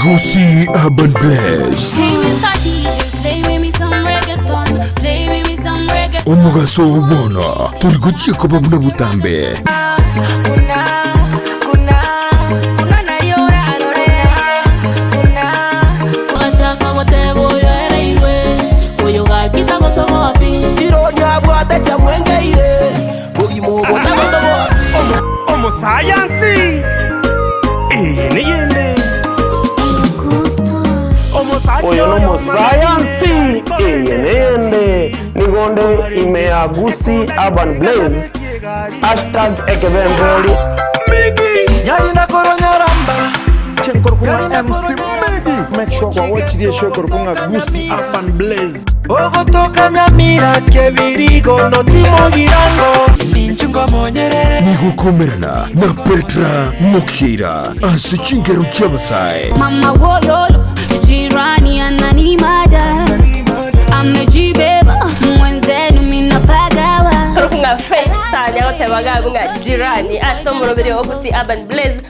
Gusii Urban Blaze. Omugaso ubona turi gucika babuna butambe. Science niyende oyo no science niyende nigonde imea Gusii Urban Blaze #ekebembeli yali na koronya ramba chenkor kuma MC Megi make sure kwa watch the show korkunga Gusii Urban Blaze ogotoka nyamira kebirigo no timo girango ninchungo monyere nigukomerana na Petra Mukira asichingeru cyabasai mama wololo jirani ananimada amejibeba mwenzenu minapagawa kunga fake star yote bagagunga jirani asomurobere wo Gusii Urban Blaze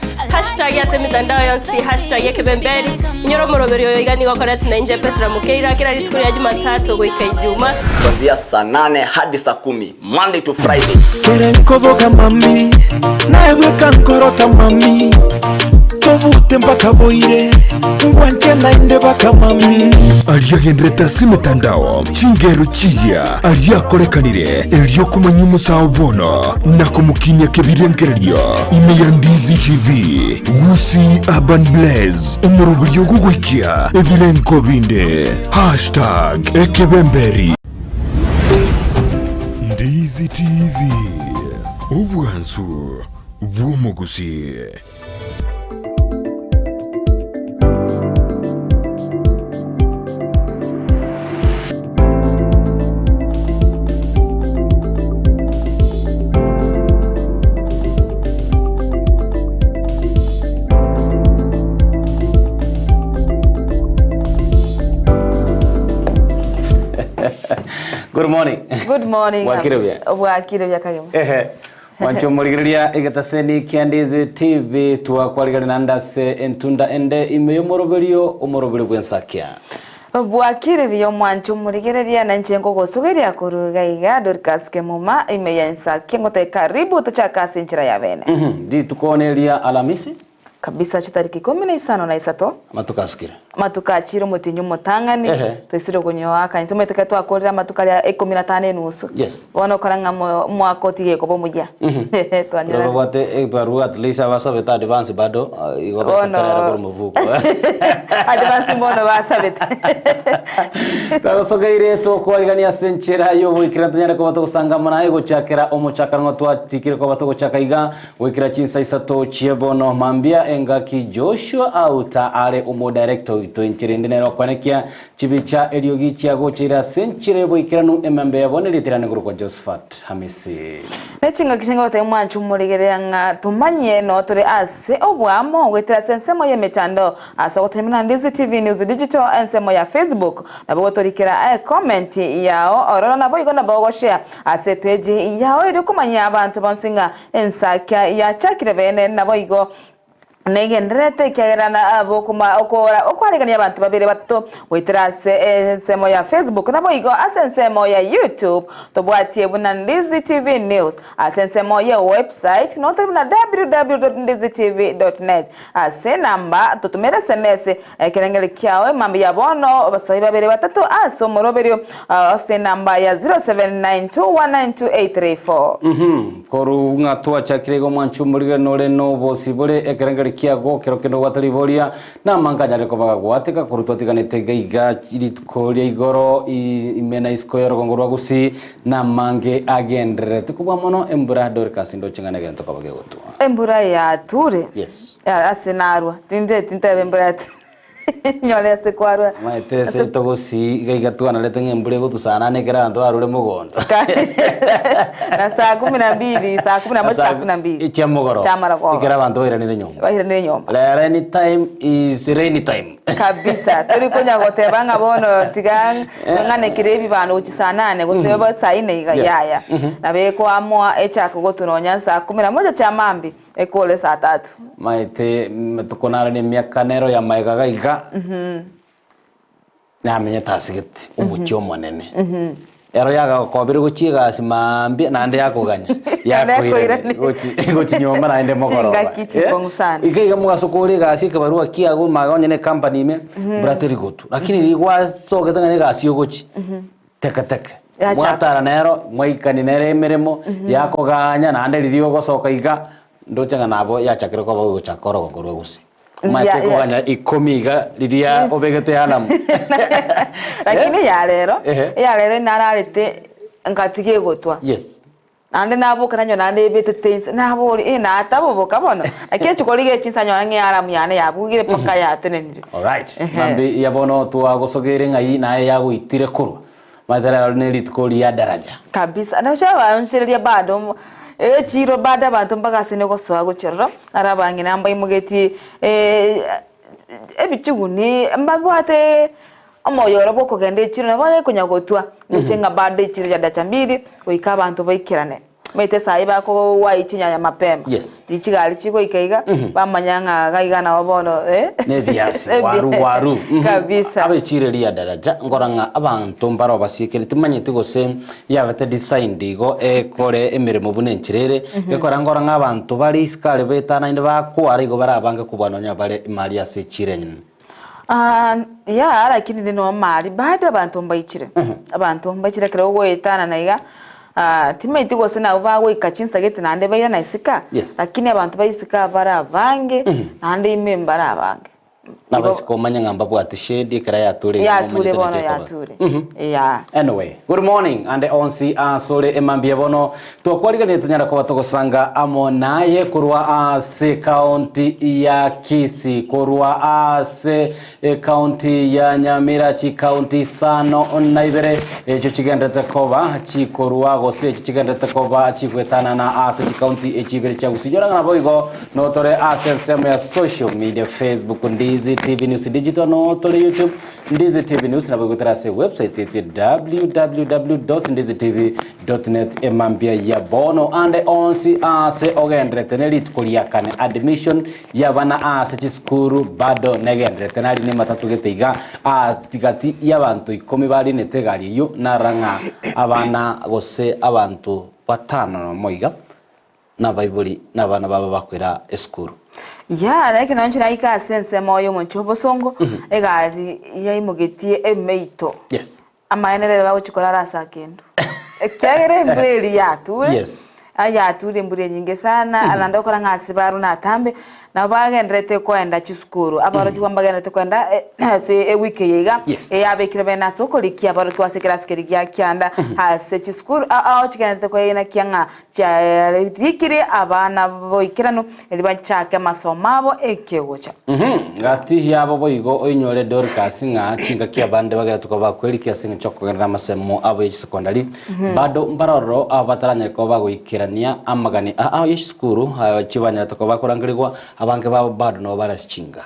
#yasemitandao yonse #ekebembeli nyoro murobere yo igani gakora tunainje Petra Mukira kila ritukuri ya Jumatatu goika Ijumaa kuanzia saa 8 hadi saa 10 Monday to Friday. kerenkoboga mami nawe kankorota mami tobute mpaka boire ngwanje nainde baka mami aliyagendreta simitandao chingeru chiya aliyakorekanire elyo kumanya umusawo bono nakumukinya kebirengereryo imeyandizi TV Gusii Urban Blaze umurubulyo gugwikia ebirenko binde #ekebemberi Ndizi TV ubwansu bw'Omugusii. Good morning. good morning Wakirevya kayum wancho murigiria igataseni Kyandizi TV twakwariga nandase entunda ende imeyo moroberio umorobere bwensakya bwakirevya mwancho murigiria na nchengo gosugeria kuruga iga dorkaske muma imeyansa ngote karibu tuchaka sinchira ya bene di tukonelia Alamisi kabisa chitariki 15 matukachiro mutinyu mutangani twisire kunyoa kanise mweteka twakorera matukari 15 nusu yes wono koranga mwako tige ko bomujya twanyira robote ebaru at least abasabeta advance bado igobesa tarara ko muvuko advance mono basabeta tagosogeire to kwariganía senchera yo wikira tanyara ko bato kusanga mana ego chakera omuchakanwa twatikire ko bato guchakaiga wikira chinsa isato chiebono mambia engaki Joshua auta ale umo director to inchirinde nero kwanekia chibicha eliogi chiago chira senchire boikiranu emambe yabone litirane kwa Josephat Hamisi nechinga kishinga ote mwanchu murigerera nga tumanye no turi ase obwamo wetira sensemo ye metando aso gotemina Ndizi TV News Digital ensemo ya Facebook nabo torikira comment yao ororo nabo igona bogo share ase page yao iri kumanya abantu bonsinga ensakya ya chakire bene nabo igo negendrete kyagerana abokuma okwaregania abantu babere bato wetrase semo ya Facebook nabo igo asensemo ya YouTube tobwatie buna Ndizi TV News asensemo ya website note buna www.ndizitv.net asenamba tutumere SMS kerengere kyawe mambi ya bono basoyi babere batatu asomoroberio asenamba ya 0792192834 koru ngatwa chakirego mwanchu mulige nole no bosibole ekerengere kiago kero kendo watalivolia na manganya reko bagwatika kurutwatiganete gaiga iritukoria igoro imena iskoyero kongorwa Gusii na mange agendere tukubwa mono embura dorcas ndo chingana gento kabage gutwa embura ya ture yes asenarwa tinde embura nyole se kwarwa maitese to Gusii gaiga tuana lete ngembure gutusana nekera ndo arure mugondo na saa 12 saa 11 saa 12 ichemogoro ikera bantu iranire nyomba any time is rainy time kabisa turi kunya gotebanga bono tigang ngane kirebi bano uchisanane guseba saa 4 yaya nabeko amwa echako gotunonya saa 11 cha mambi ekole saa 3 maite tukonara ni miaka nero ya maigaga iga na amenye tasigiti umuchyo monene ero yaga kobire guchiga simambi nande yakuganya yakwire gochi nyoma na ende mogoro ikiga mugasukuri gasi kabarua kiago magonye ne company me brateri gotu lakini ligwa soge tanga ne gasi gochi teka mwatara nero mwaikani nere emeremo yakuganya nande lirio gosoka iga ndochanga nabo yachakire ko bago chakoro gogoro gusi mate kuganya ikomiga liria obegete hanamu lakini ya rero nararite ngatige gotwa yes nande nabo kanyo nande bete things nabo ina atabo bokabono lakini chukolige chinsanyo nange aramu yane yabugire paka ya tenenje all right mambi yabono tuwa gosogere ngai naye yaguitire kurwa madara ne litkoli ya daraja kabisa na shawa nchiria bado chiro bada bantu mpaka sine gosoa gocherro arabangi namba imugeti ebichuguni mbabwate omoyoro boko gende chiro nabaye kunyagotwa nchenga bada chiro ya dacha mbiri oika bantu baikirane mete sai bako waichinya ya mapema yes ichigali chiko ikaiga bamanyanga gaiga na wabono ne biasi waru kabisa abechire ria daraja ngoranga abantu mbaro basikire timanyite gose yabete design digo ekore emirimo bunenchirere ekora ngoranga abantu bari skale betana inde bakwara igo barabange kubanonya bare mali asechire nyine ya lakini nino mali bado abantu mbaichire abantu mbaichire kero goetana naiga timaiti gose na ubawe ikachinsa gete nande bayira na isika lakini abantu bayisika bara bange nande imembara abange nabasiko manya ngamba bwati shedi kara ya ture bono ya ture yeah anyway good morning ande onsi asole emambie bono twakwariga ne tunyara ko batogosanga amonaye kurwa ase county ya Kisii kurwa ase county ya Nyamira chi county sano naibere echo chigendete koba chikorwa gose chigendete koba chikwetana na ase chi county echibere cha gusijora ngabo igo notore ase sema ya social media Facebook Ndizi TV News Digital notore YouTube Ndizi TV News na bugutara se website eti www.ndizitv.net emambia ya bono ande onsi ase ogendrete nelitkulia kane admission ya bana ase chiskuru bado negendrete nali ni matatu geteiga tigati y'abantu 10 bari netegari yo naranga abana gose abantu batano moiga na Bible na bana baba bakwira eskuru ya like nanchira ika sense moyo monchobo songo egari yaimugetie emeito yes amaenere bawo chikora rasa kendo ekere mbreli yatu yes aya tuli mbure nyinge sana alanda okora ngasi baru na tambe na bagendrete kwenda chiskuru abaro kiwambagendrete kwenda se wiki yega yabekire bena soko likia abaro kwasekera sikirikia kyanda ase chiskuru chigendrete kwena kyanga cha dikire abana boikirano elibachake masomabo ekegocha ngati yabo boigo oinyore Dorcas nga chinga kyabande bagera tukoba kweli kyasinga chokogera masemo abo secondary bado mbaroro abataranya ko bagoikirania amagani yeshikuru chibanya tukoba kurangirwa abange babo bado no barasichinga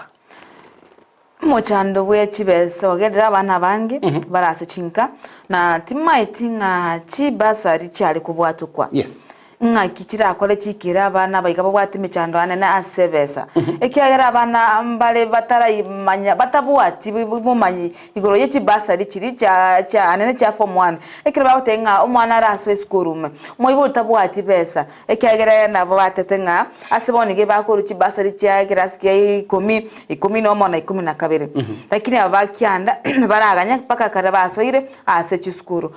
mochando bwe chibese ogedera abana bange barasichinga na timaitinga chibasari chali kubwatukwa yes nga kichira akole chikira abana baigabo bwati michando anena asebesa ekyagera abana mbale batarayimanya batabwati bumanyi igoro yechi basari chiri cha anene cha form 1 ekira batenga umwana raswe skurume moyibo tabwati besa ekyagera nabo batetenga asibonige bakuru chi basari cha graskia 10 no mona 12 lakini abakyanda baraganya paka karabasoire ase chiskuru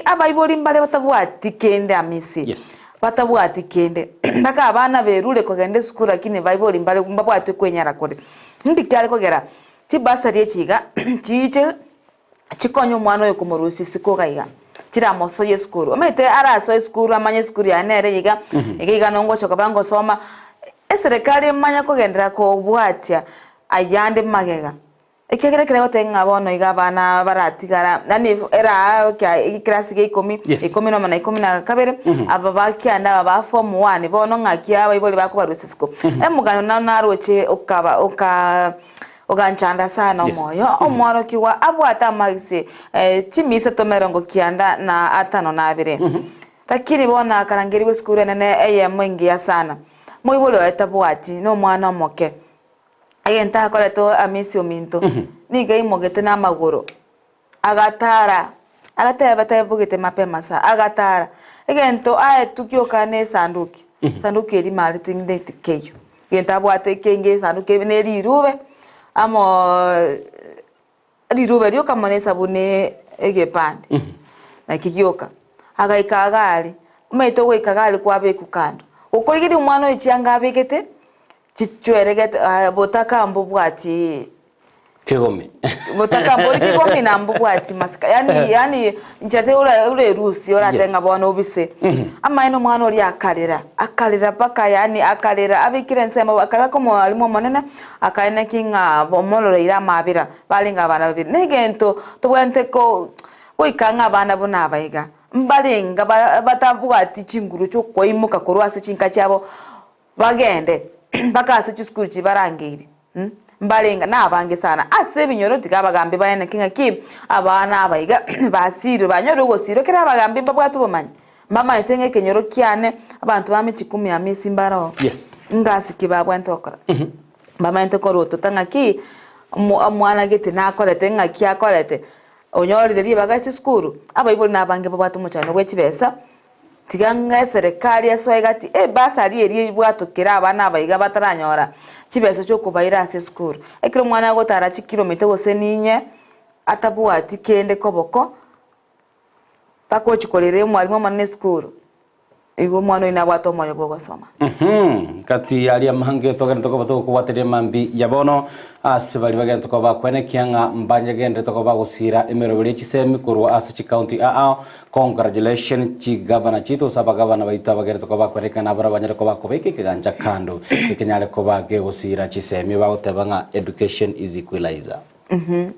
abayiboli mbale batabwati kende amisi yes batabwati kende baka abana berule ko gende skura kine bayiboli mbale mbabwati kwenyara kode ndikyale kogera tibasari ekiga chiche chikonyo mwana yo kumurusi sikoga chira moso yeskuru omete araso yeskuru amanye skuru ya nere yiga yiga nongo chokabango soma eserekali manya kogendera ko bwatya ayande magega ekegere kire gotenga bono igabana baratigara nani era kya class ge 10 no mana 12 aba bakyanda aba form 1 bono ngakia bayiboli bakubarusisiko emugano naroche okaba oganchanda sana moyo omwaro kiwa abwata magise chimise tomerongo kianda na atano na abire lakini bona karangeri skuru nene eye mwingi ya sana moibolo etabwati no mwana moke agenta akole to amisi ominto niga imogete na maguru agatara bugete mapema sa agatara egento tukioka ne sanduki sanduki eri marting de tikeyo genta bwate kenge sanduki ne rirube amo rirube ryo kamone sabune egepande na kigioka agaikagari umeito goikagari kwabe kukando ukorigiri umwana oichianga abegete chichweregete botaka mbubwati Kigome. Botaka mbori kigome na mbubwati masika yani njate ule rusi ora tenga bona obise ama ino mwana oli akalira paka yani akalira abikire nsema bakara ko mwalimu monene akaine kinga bomolo ira mabira balinga bana babiri negento tobwente ko oikanga bana bona abayiga mbalinga batabwati chinguru cyo koimuka korwase chinka cyabo bagende bakase chiskuru chibarangire mbalinga nabange sana ase binyoro tikabagambe bayene kinga ki abana abayiga basiro banyoro gosiro kera bagambe babwatu bomanya mama itenge kenyoro kyane abantu bami 10 ya misi mbaro yes ngasi kibabwa ntokora mama ntokoro totanga ki mwana gete nakorete ngaki akorete onyorire riba gasi skuru abayibuli nabange babwatu muchano gwekibesa tiganga serikali yaswaigati basari eri bwatokera abana abayiga bataranyora kibesa cyo kubayira ase skuru ekiro mwana gotara kilometer gose ninye atabwati kende koboko pako chikolere mwalimu manne skuru igo mwana ina bwato moyo bogosoma kati ali amange togenda toko batoko kubatere mambi yabono asibali bagenda toko bakwene kyanga mbanje gende toko bagusira emero bele chisemi kurwa ase county congratulations chi governor chito saba governor baita bagenda toko bakwene kana bara banyere ko bakobeke kiganja kando kinyale ko bage gusira chisemi bagotebanga education is equalizer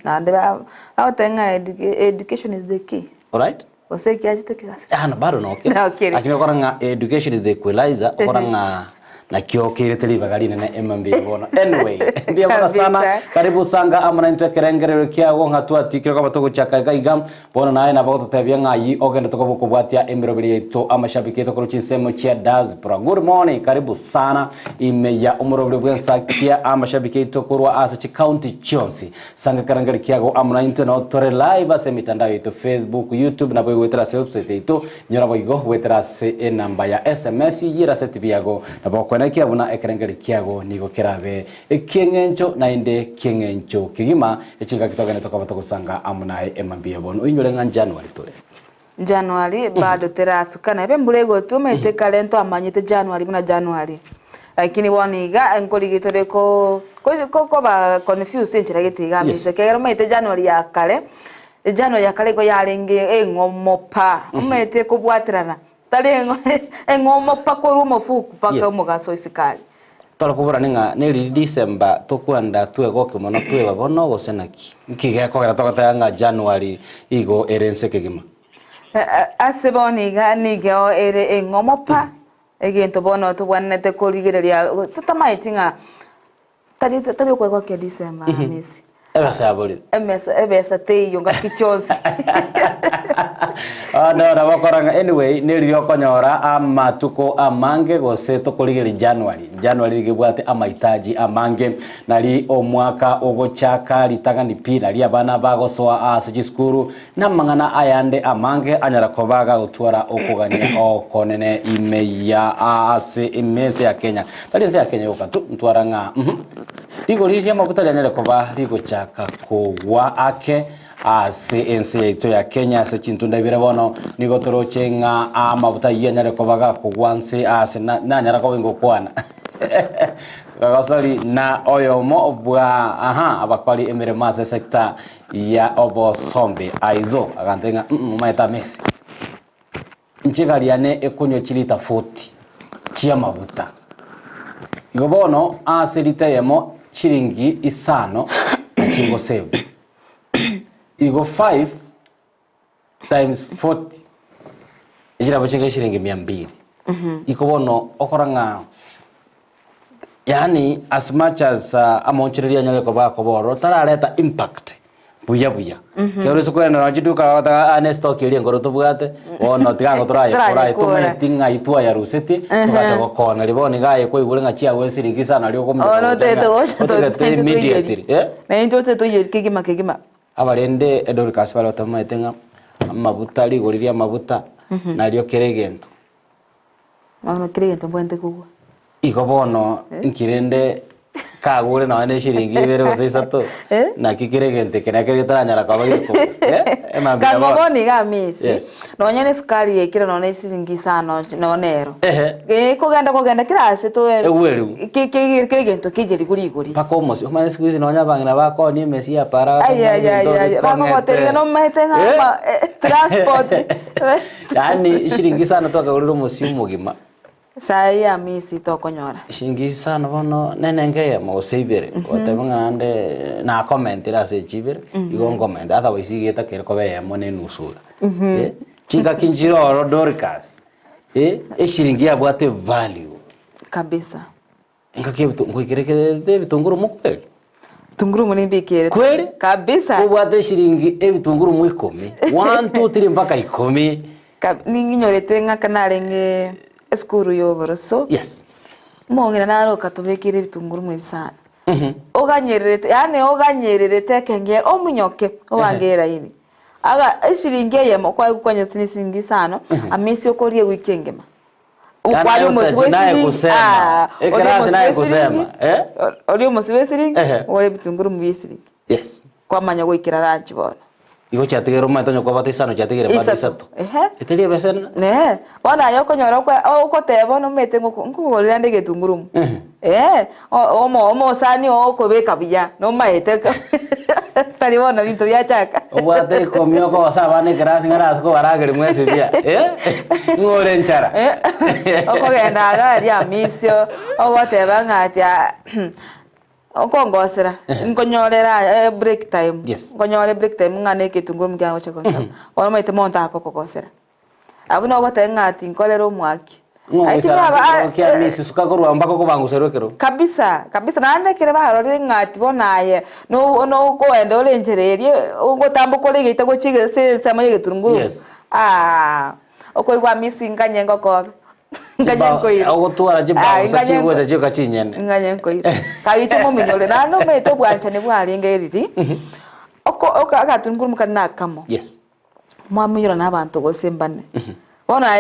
na ndeba awotenga education is the key all right oseki ajite kigasa no bado no okay lakini okoranga education is the equalizer okoranga na kiokire teliva galina na MMB bono anyway mbia bana sana karibu sanga amana into kerengerero kiago ngatua tikiro kwa batoko chaka gaigam bono naye na bagoto tabia ngai ogenda toko bukubwatia emirobiri yetu amashabiki yetu kuri chisemo chia diaspora good morning karibu sana imeya umurobiri bwensa kia amashabiki yetu kurwa asa county chonsi sanga karangari kiago amana into na otore live ase mitandao yetu Facebook YouTube na boy wetera website yetu nyora boigo wetera se namba ya SMS yira set biago na boko na kiabuna ekerengeri kiago nigo kerabe ekiengencho na inde kiengencho kigima echinga kitogene tokabato kusanga amunae MMB bono inyole nga January bado terasukana ebe mbulego tumete kalento amanyite January muna January lakini woniga enkoligitore ko ba confuse nchira gitiga mise kero mete January ya kale go yarenge engomopa umete kubwatirana talengo engomopa ko rumofuku paka umugaso isikali tolo kubura ninga neli December tokwanda twegoke mono tweba bono gosenaki nkige kogera tokatanga January igo erense kegima aseboniga nigeo ere engomopa egento bono tubwanete koligereria tutamaitinga tali kwego ke December misi ebasa aboli ebesa teyo ngakichonsi no na bakoranga anyway neli okonyora amatuko amange gose tokoligeri January gibwate amaitaji amange nali omwaka ogochaka litaga ni pina lia bana bagosoa ase skuru na mangana ayande amange anyara kobaga gutwara okugania okonene imeya ase imese ya Kenya tali se ya Kenya okatu ntwaranga ligo lije makuta lyanyale koba ligo chaka kogwa ake ase ense yetu ya Kenya ase chintunda ibire bono nigo torochenga amabuta yanyare kobaga kogwanse ase na nyara ko bingo kwana gasali na oyomo bwa abakali emere mase sector ya Obosombe aizo agantenga maeta mesi nchigaliane ekunyo chilita 40 chia mabuta igobono ase litayemo chiringi isano chingo save igo 5 times 40 ijira bachenga shiringi 200 ikobono okoranga yani as much as amonchireria nyale ko ba ko boro tarareta impact buya kero sukwenda no chiduka wata anesto kiri ngoro tubwate ono tigango turaye tumetinga itwa ya ruseti tukacha gokona liboni gaye ko igure ngachia we siringi sana lyo ko ono to immediately na into to kigima abarende Dorcas barotametenga amabuta ligoriria amabuta nalyo keregento ono keregento bwente kugwa igo bono nkirende kagure na ane shiringi bere go seisato na kikiregente kena keretaranyara kabagiko kamoboni ga misi no nyene sukari yekira no ne shiringi sana no nero kugenda kirase to kiregento kijeri guri pako mosi oma squeeze no nyabangina bako ni mesi ya para bako hotel no metenga transport yani shiringi sana to kaguriro mosi umugima sai ya misi to konyora shiringi sana bono nenenge mo savere otebanga ande na comment ira se chibere igo comment otherwise igeta kere ko be mo ne nusuga chinga kinjiro Dorcas shiringi abwate value kabisa ngake ngwikireke bitunguru mukweli tunguru munibikere kweli kabisa ubwate shiringi ebitunguru mu 10 1 2 3 mpaka 10 ninginyorete ngakanarenge eskuru yoboroso yes mongera naro katobekire bitunguru mu bisana oganyererete yani oganyererete kenge omunyoke obangera ini aga shiringi yemo kwa kwanya sinisingi sana amisi okorie wikengema ukwali naye kusema ekrasi naye kusema oli omusibesiringi ole bitunguru mu bisiri yes kwa manya gwikira ranchi bona igo chategero matonyo kwa batisano chategere badisatu etelie besena bona yoko nyora kwa okotebo no mete ngukugorira ndege tungurumu omo sani okobeka biya no maete tari bona bintu byachaka obwate komyo ko sabane grasi ngaras ko baragere mwese bya ngore nchara okogenda agari amisio ogoteba ngatia okongosera nkonyorera break time nkonyore break time ngane kitunguru mugyango chakosa wala maite monta akokosera abuno gotenga ati nkolero mwaki aikinya misi sukakorwa mbako ko banguserokero kabisa nande kire baharore ngati bonaye no goende olenjererie ugotambuko legite go chigese sama yegitunguru okoigwa misi nganyengo ko ogotwara jibago sachigo jajoka chinyene nganyenko kaito muminyole nano meto bwancha ne bwaringe riri oko agatunguru mukana kamo yes mwaminyora nabantu gosembane bona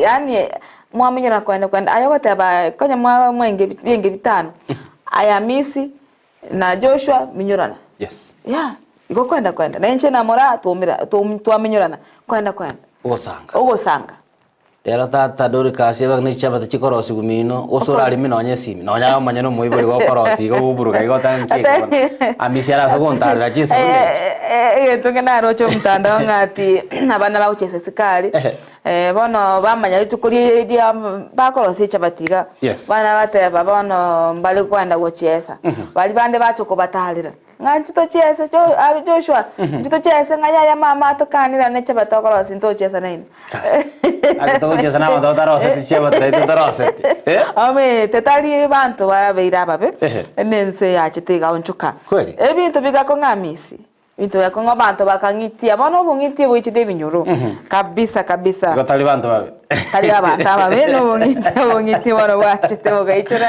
yani mwaminyora kwenda ayogoteba konya mwenge bitano aya misi na Joshua minyorana yes iko kwenda nenche na mora tuaminyurana kwenda ogosanga era tata Dorcas yaba ni chabata chikorosi gumino osora ari mino nyesimi nonya manyano muiburi go korosi go buruga go tanke amisiara sogontarira chisa tungena rocho mtandao ngati abana baguchesa sikali bono bamanya litukuri dia bakorosi chabatiga bana bateba bono mbali kwenda gochesa bali bande bachoko batalira ngachito chesa Joshua chito chesa ngaya mama tokanira ne chabata korosi nto chesa nini akatogo chesa na ndo tarose ticheba treto tarose ame tetali bantu barabeira babe nense yachitiga onchuka ebintu bigako ngamisi bintu yako ngabantu bakangitia bono bungitie bwichide binyoro kabisa gotali bantu babe tali abantu babe no bungitie bono bwachite bogaichora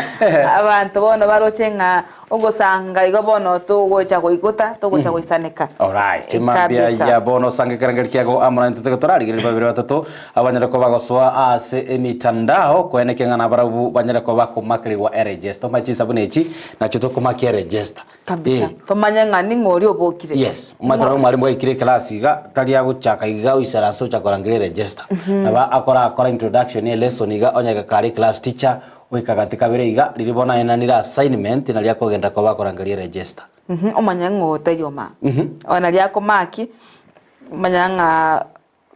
abantu bono barochenga ogosanga igo bono to gocha goikota to gocha goisaneka alright mambia ya bono sange karangelkiago amana ntete torari gili babiri batatu abanyara ko bagoswa ase emitandao kwenekengana abarabu banyara ko bakumakiri wa register machisa bunechi na chito kumakia register kabisa tomanya ngani ngori obokire yes umatara mwalimu ikire klasi ga tali ya guchaka iga isaranso chakorangire register aba akora introduction ya lesson iga onyaga kari class teacher wikaga bere iga liribona enanira assignment na lyako genda ko bakorangalia register omanya ngote yoma ona lyako maki manyanga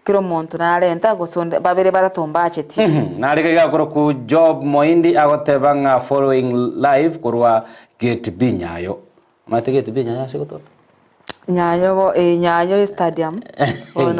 kiro monto na renta gosonde babere baratomba cheti nalika iga koro ku job moindi agotebanga following live kurwa get binyayo mate get binyayo sikoto Nyayo stadium.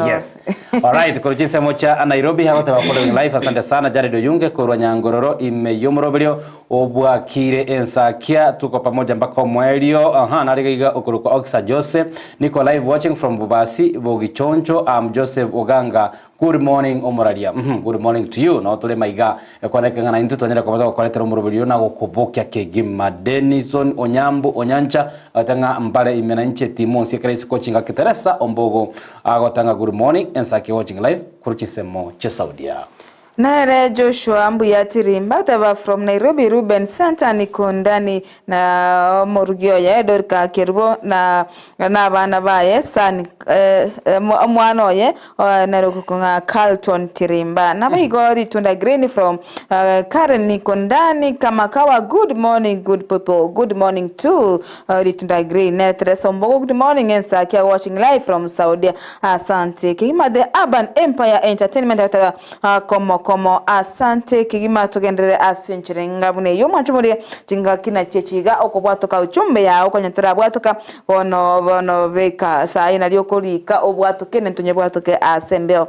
Yes. Alright, kuruchise mocha Nairobi hago te bakolo in life. Asante sana Jared Oyunge kurwa Nyangororo imeyomoroberio obwakire ensakia tuko pamoja mpaka mwelio nariga okuruko Oxa Joseph niko live watching from Bubasi Bogichoncho. I'm Joseph Oganga. Good morning omuraria. Good morning to you. Na otole maiga ekwaneka ngana intu tonyera kwa kwaletera omoroberio na gokobokia kegima Denison Onyambu Onyancha atanga mbale imena nche Timon Secret coaching akiteresa ombogo agotanga good morning ensaki watching live kuruchisemo che Saudia. Nere Joshua Mbuyati Rimba taba from Nairobi Ruben Santa Nikondani na Morugio ya Edorka Kirbo na bana baye san mwano ye narukunga Carlton Tirimba na baigori tunda green from Karen Nikondani Kamakawa. Good morning good people, good morning to Ritunda Green Netre Mbogo. Good morning and Sakia watching live from Saudi. Asante Kigima the Urban Empire Entertainment komo asante Kigima tugendere asenchire ngabune yo machumuri tinga kina chechiga okobwatoka uchumbe ya okonyatura bwatoka bono beka sai naliokolika obwatoke nentunye bwatoke asembeo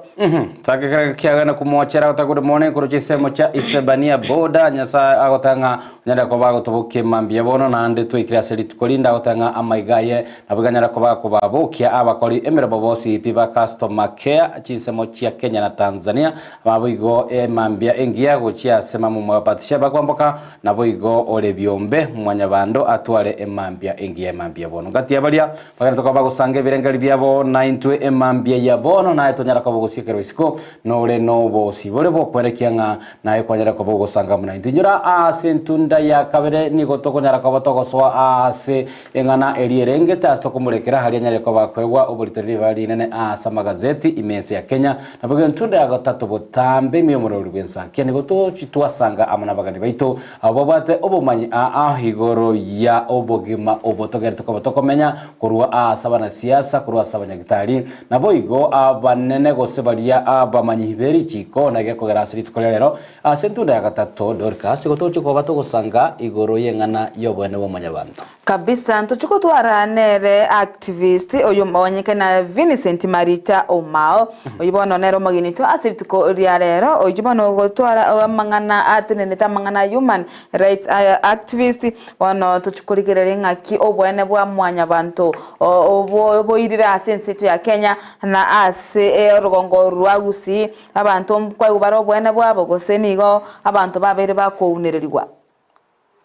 takekera kiagana kumochera ota good morning kuruchisemo cha Isebania boda nyasa agotanga nyanda ko bago tobuke mambia bono nande twikira seliti kolinda agotanga amaigaye nabuganyara ko bako babukia abakori emera bobosi piba customer care chisemo cha Kenya na Tanzania babuigo mambia engia gochia sema mumapatisha bakwamboka nabuigo ole biombe mwanyabando atware emambia engia mambia bono ngati abalia bagana to bago sange birengali byabo 9 emambia ya bono na etonyara ko bogosikero isiko nole no bosi bole bokwerekianga na ekwanyara ko bogosanga muna indinyura asentunda ya kabere nigo tokonyara ko botogoswa ase engana elierenge tasto kumurekera hali nyare ko bakwegwa obolitori bali nene asa magazeti imense ya Kenya nabuge ntunda ya gatatu botambe miyomoro rwensa kene goto chitwasanga amana bagani baito abo bate obomanyi ahigoro ya obogima obotogere to botokomenya kurwa asabana siasa kurwa asabanya gitari nabo igo abanene gose balia abamanyi hiberi chiko nage kogera asiri tukolero asentunda ya gatatu Dorcas goto chiko batogosanga igoro yengana yobone bomanyabantu kabisa ntuchuko twaranere activist oyo mawanyika na Vincent Marita Omao oyibono nero maginito asiri tuko riarero oyibono gotwara mangana ateneta mangana human rights activist wano tuchukuligerere ngaki obwene bwa mwanya bantu obo irira sensitive ya Kenya na ase rugongo rwagusi abantu kwa ubaro obwene bwabo gosenigo abantu babere bakounererwa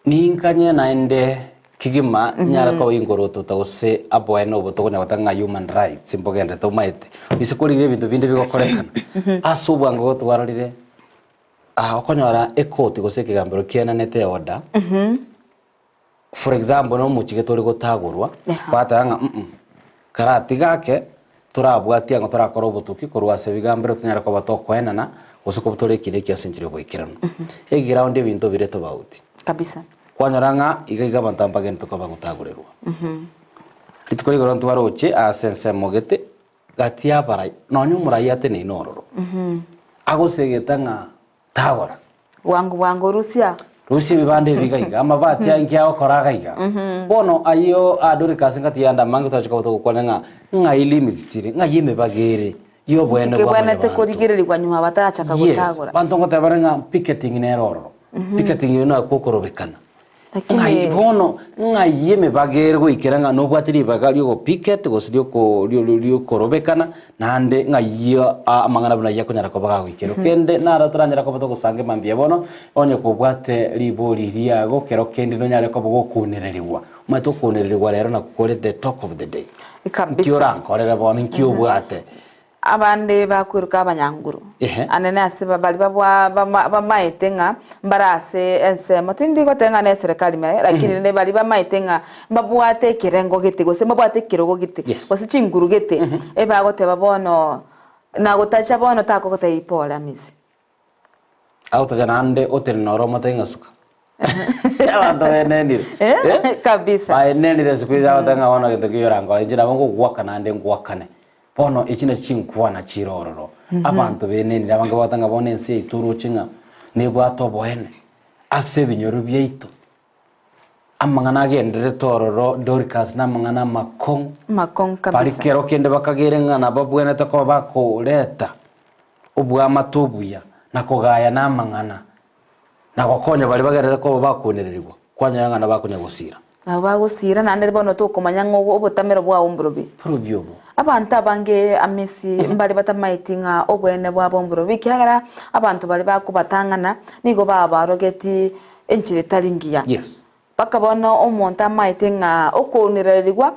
ninkanye naende Kigima nyara ko ingoroto tose abwene obotokonya batanga human rights imbogende to maite bisekolire ibintu binde bigokorekana asubwa ngo twararire okonyora ekoti gose kigambiro kiena nete order for example no muchige tori gotagurwa batanga karati gake turabwatia ngo turakora obotuki korwase bigambiro tunyara ko batokwenana gosoko butore kire kiasenjire boikirano ground ebintu bireto bauti kabisa kwanyoranga igaiga bantamba gento kaba gutagurerwa litukori goronto waroche asense mogete gatia barai nonyo murai ate ni nororo agosegetanga tagora wangu Rusia bibande bigaiga amabati angiao koragaiga bono ayo adori kasingati yanda mangu tachika to kwananga ngai limit tire ngai mebagere yo bwene bwa bwana te korigere kwa nyuma batachaka gutagora bantongo tabaranga picketing neroro picketing yona kokorobekana ngai bono ngai mebagere go ikeranga no bwatiri bagali go picket go sidio ko lio korobekana nande ngai amangana buna yako nyara ko baga ikero kende nara turanyara ko boto sange mambia bono onye ko bwate libori riago kero kende no nyare ko bogo kunereriwa mato kunereriwa lero na kukore the talk of the day kiora nkorera bono nkio bwate abande bakwiruka abanyanguru anene asiba bali bamaitenga mbarase ense motindi gotenga ne serikali me lakini ne bali bamaitenga mbabwate kirengo gite gose mbabwate kirogo gite gose chinguru gite eba gote babono na gotacha bono tako gote ipola misi auto janande otel noro motenga suka abantu benenire kabisa baenenire sikuiza batanga wana gito kiyorango injira bongo gwakana ande ngwakane bono ichine chinkwa na chirororo abantu benenire abanga batanga bonense ituru chinga nebwa toboene ase binyoru byeito amangana agendere tororo Dorcas na amangana makong kabisa parikero kende bakagere ngana babwenete ko bakureta ubwa matubuya nakogaya na amangana nagokonya bari bagereze ko bakunererirwa kwanya yangana bakunya gusira nabagusira nande bono tukumanya ngo obutamero bwa umburobi probiobo abantu abange amisi mbali batamaitinga obwene bwa bomburobi kyagara abantu bali bakubatangana nigo babarogeti enchire talingiya yes bakabona omuntu amaitinga okunererirwa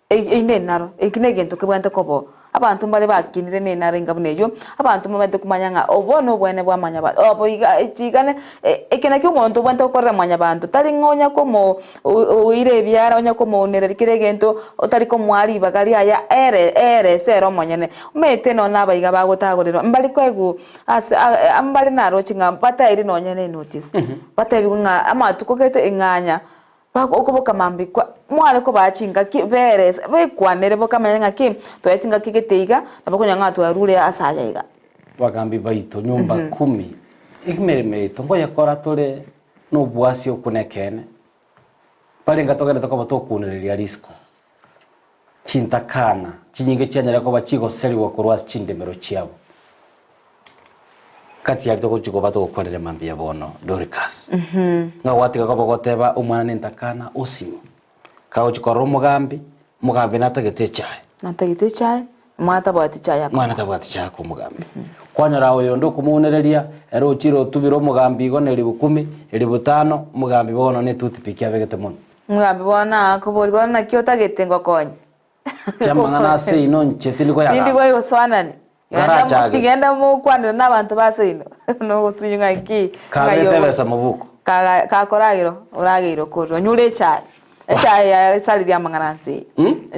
inenaro ikinegento kebwente kobo abantu mbali bakinire nenaro ngabuneyo abantu mubende kumanya nga obona obwene bwa manya ba obo ikigane ekena kyo umuntu bwente okorera manya bantu tali ngonya komo uire byara onya komo nererikire gento otali ko mwali bagali aya ere sero monyene umete no nabayiga bagotagorero mbali kwegu ambali naro chinga batairi nonyene notice batabi nga amatu kokete inganya okuboka mambikwa mwale ko bachinga kiberes bekwanere bokamanya ki toyachinga kiketeiga nabakunyanga twarure asaya iga bagambi baito nyumba 10 ikimeremeito ngoya kora tole no bwasi okunekene palenga togenda tokoba tokunereria risko chintakana chinyinge cyanyara ko bachigo seriwo kurwa chindemero cyabo kati yali toko chiko bato gukorera mambi yabono Dorcas nga watika ko bogoteba umwana nintakana osimu kawo chikoro mugambi natagete chai mwata bwati chai yako mwana tabwati chai ko mugambi kwanyara oyo ndo kumunereria ero chiro tubiro mugambi go neri 10 eri 5 mugambi bono ne tutipiki abegete muno mugambi bona ko boli bona kyotagete ngokonye chamangana se ino nchetili ko yaga ndi ko yoswanani genda mu kwandira n'abantu basino no gusinyunga iki kabetebesa mubuko kakoragiro uragiro ko nyure chai ya saliri amanganansi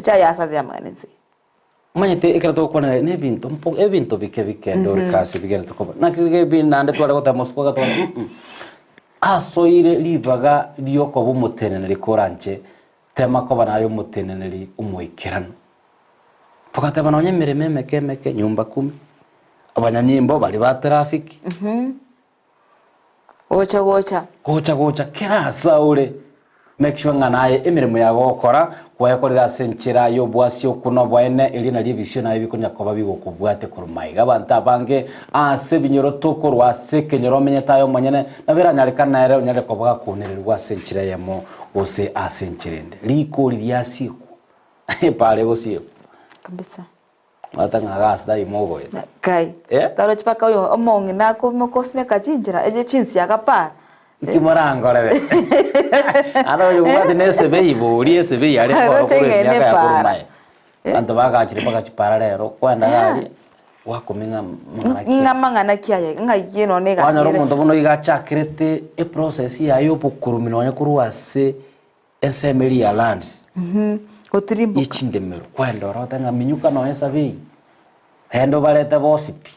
chai ya saliri amanganansi manyete ikarato kwana ne bintu mpo ebintu bike Dorcas bigera tukoba nakige binande twara gota Moscow gato asoire libaga liyoko bumutenene likoranje tema ko banayo mutenene umwikirano tukateba nonye mireme meke nyumba 10 abanyanyimbo bali ba traffic gocha kirasa ure make sure nganaye emirimo yago gukora kwayakorera senchera yo bwasi okuno bwene elina libisyo na ibikunya koba bigokubwate kurumaiga abantu abange ase binyoro tokorwa sekenyoro menyetayo monyene nabiranyarika naere nyare kobaga kunererwa senchera yamo ose asencherende liko libyasiku pale gosiyo kabisa watanga gasta imogo eta kai taro chipaka uyo omongi nako mokosme kachinjira eje chinsi yakapara ikimorangorere aro yumati nesebe iburi esebe yare koro kure myaka ya kurumaye anto bagachire bagachipara rero kwanda gari wakuminga mangana kiyaye ngayiye none ga kwanya rumuntu buno igachakirete e process yayo bukurumino nya kuruwase ensemeli ya lands otirimbuka ichindemero kwenda rotanga minyuka no esabe hendo baleta bosipi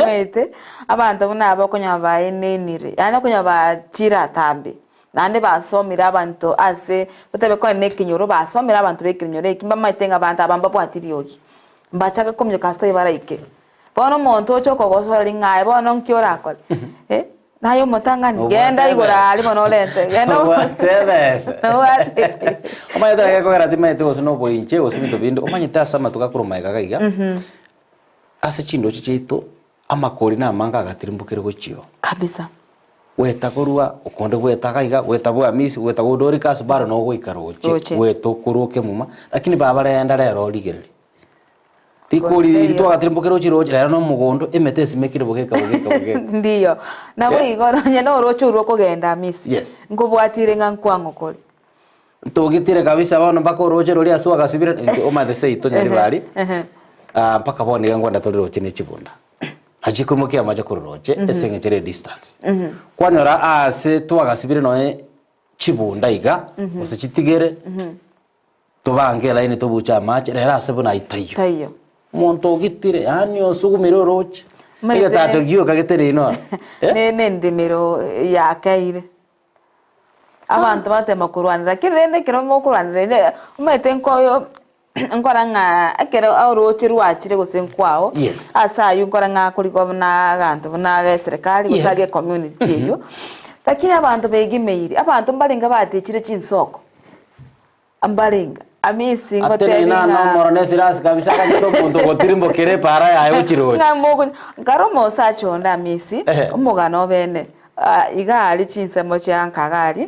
Wete abantu bunaba konya bayenenire yani konya bachira tambe nande basomira abantu ase batabe ko nekinyoro basomira abantu bekinyoro kimba maitenga abantu abamba bwatiriyoki mbachaka komyo kasta ibaraike bono monto ocho kogosora lingaye bono nkiora akole nayo motangani genda igora ali monolente genda tebes omayeta yako garati maite osino boinche osibito bindo omanyita sama tukakuruma gagaiga ase chindo chichito amakori na manga gatirimbukire gochio kabisa weta korwa ukonde weta gaiga weta bwa misi weta Dorcas baro no goikaroche weto kuruke muma lakini baba renda rero ligereri Rikuri litwa gatirimbukire gochiro rero no mugondo emete simekire bogeka ndiyo nabo igoro nyeno rochurwo kugenda misi yes ngobwatire ngankwango kole tugitire kabisa bano bako roche roli asu agasibira oma the say to nyari bari mpaka bone ngwanda torero chine chibunda hajikumukia maja kuroche esengechere distance kwanyora ase twagasibire noe chibunda iga ose chitigere tobange line tobucha match rera ase bona itayo monto gitire yani osugumiro roche ega tato gyo kagetere ino ne ndemero ya kaire abantu batema kurwanira kirende kiramo kurwanira umete nkoyo nkoranga akere aroche rwachire gusenkwao asa yu nkoranga kuri governor gantu na serikali gusagie community yo lakini abantu begimeiri abantu mbalinga batekire chinsoko ambalinga amisi ngote ina no moronesi ras kabisa kanyito muntu gotirimbo kere para yayo chiroje ngamugo ngaromo sacho nda amisi umugano bene igali chinsemo cyankagali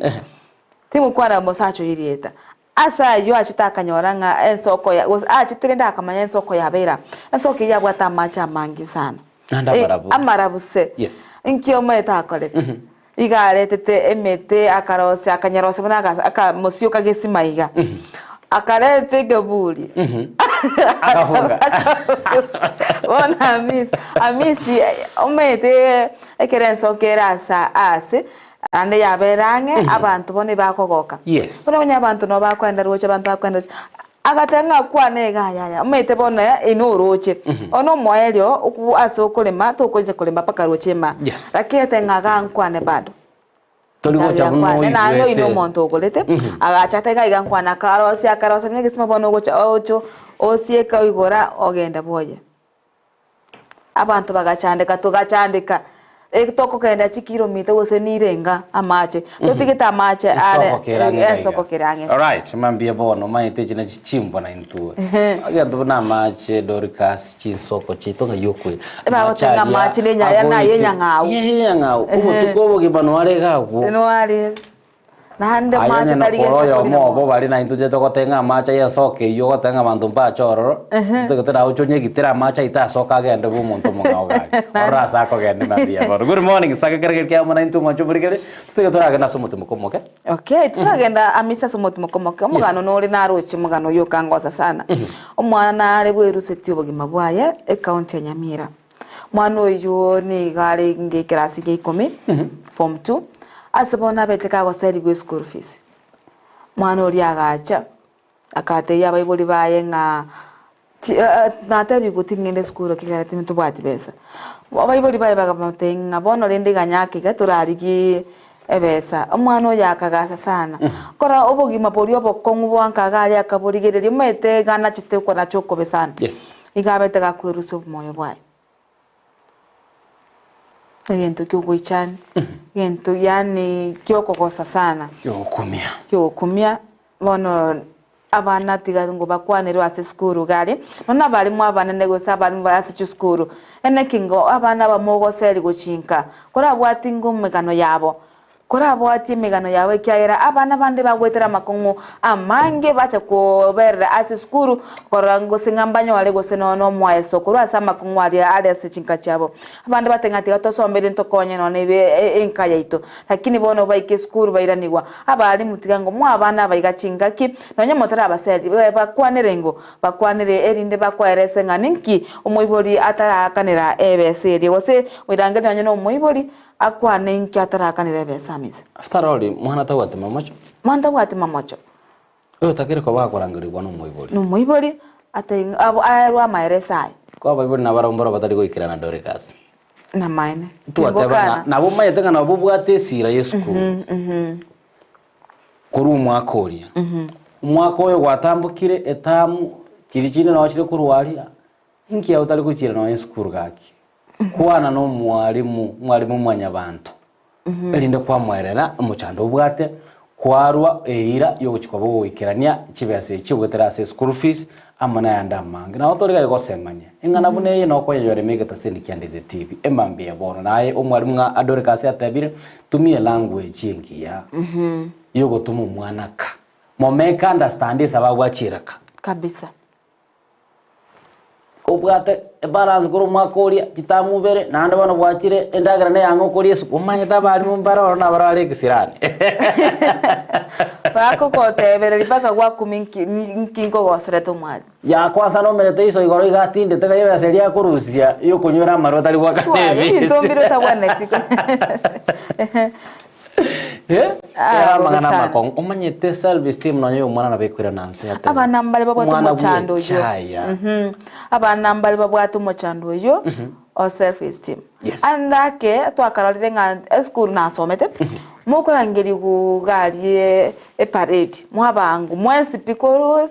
timu kwana mosacho irieta asa yo achitakanyora nga ensoko ya achitirenda akamanya ensoko ya bera ensoko ya bwata macha mangi sana amarabuse yes inkyo meta akole igale tete emete akarose akanyarose bana aka musyo kagesima iga akarete gabuli akafunga ona amisi omete ekerenso kerasa ase ande yaberange abantu bone bakogoka yes bone abantu no bakwenda roche abantu bakwenda agatenga kwane gaya omete bona inuroche ono moelio uku aso kolema to koje kolema paka roche ma lakini tenga gankwane bado toligo chabuno na no ino monto golete agachate ga gankwana karosi akarosi negesima bono gocha ocho osieka igora ogenda boye abantu bagachandika tugachandika ekitoko kenda chikilomita gose nirenga amache totigita amache ale esoko kirange alright mambia bono maite china chichimbo na intu agendo na amache Dorcas chinsoko chitonga yokwe bagotenga amache lenya yana yenyangao yenyangao umutuko gibano aregago no ale nande amache taligero mo bo bali na intu jeto gotenga amache yasoke yo gotenga bantu mpachororo tutogotera uchonye gitera amache itasoka agende bu muntu mungao gari orasa ko gende mambia bono good morning sakakereke kya mona intu mancho burigere tutogotora gena somuti mukomoke okay tutagenda amisa somuti mukomoke omugano no ri narochi mugano yo kangoza sana omwana ari bweruseti obogima bwaye e county ya Nyamira mwana oyo ni gari nge class ge 10 form 2 asabona beteka go seri go school fees mwana ori agacha akate ya baibuli baye nga na tabi gutingende school kigara timintu bwati besa baibuli baye bagamutenga bono lende ganyake gaturarigi ebesa omwana oyo akagasa sana kora obogima bori obokongu bwankagali akaborigereria mete gana chiteko na choko besana yes igabete gakweruso moyo bwaye gento kyogoichani gento yani kyokogosa sana kyokumia bono abana tiga ngo bakwanirwa ase skuru gari nona bali mu abana nego sabali basi chu skuru ene kingo abana bamogoseri gochinka kora bwati ngo megano yabo kora bwati megano yawe kyaira abana bande bagwetera makongo amange bacha ko berra ase skuru kora ngo singambanyo wale go senono mwae sokuru asa makongo ali ase chinka chabo abande batengati gatosombere ntokonye none be enka yaito lakini bono baike skuru bairanigwa abali mutigango mu abana baiga ki nonye motara abaseri bakwanire ngo bakwanire erinde bakwaerese nganinki umuibori atarakanira ebeseri gose wirange nonye no umuibori akwane inki atarakanira ebesamise after all mwana tawate mamacho mwana wati mamacho takire ko bakorangirirwa no umuibori no umuibori ate abo ayarwa maeresai kwa baibori nabarombora batari goikirana Dorcas na maine tuatebana nabo mayetanga nabo bwate sira yesuku kuri umwaka oria umwaka oyo gwatambukire etamu kirikine no chire kurwaria inki ya utari kuchira no yesuku gaki kwana no mwalimu mwanya bantu elinde kwa mwerera umuchando bwate kwarwa eira yo guchikwa bo wikirania chibese chigwetera se school fees amana yanda mange na otoriga gosemania ingana bune no ko yore migeta sendi kyandeze TV emambia bono naye umwalimu nga Dorcas atebire tumie language yengiya yo gutuma umwana ka momeka understand sabagwa chiraka kabisa obwate balance guru makoria kitamubere nande bano bwachire endagara ne yango korie su umanye tabali mumbara na barale kisirani bako kotebere ribaka gwa kuminki nkingo gosreto mwali ya kwanza no merete iso igoro igatinde tega yo yaseria kurusia yo kunyora marota ari gwaka neve ndombiro tabwanetiko magana makong umanyete self esteem no yo mwana nabekwira nanse ate abana mbale babwatu mochando yo abana mbale babwatu mochando yo o self esteem andake twakararire nga school na somete mukora ngeri kugarie e parade mwabangu mwensi pikoro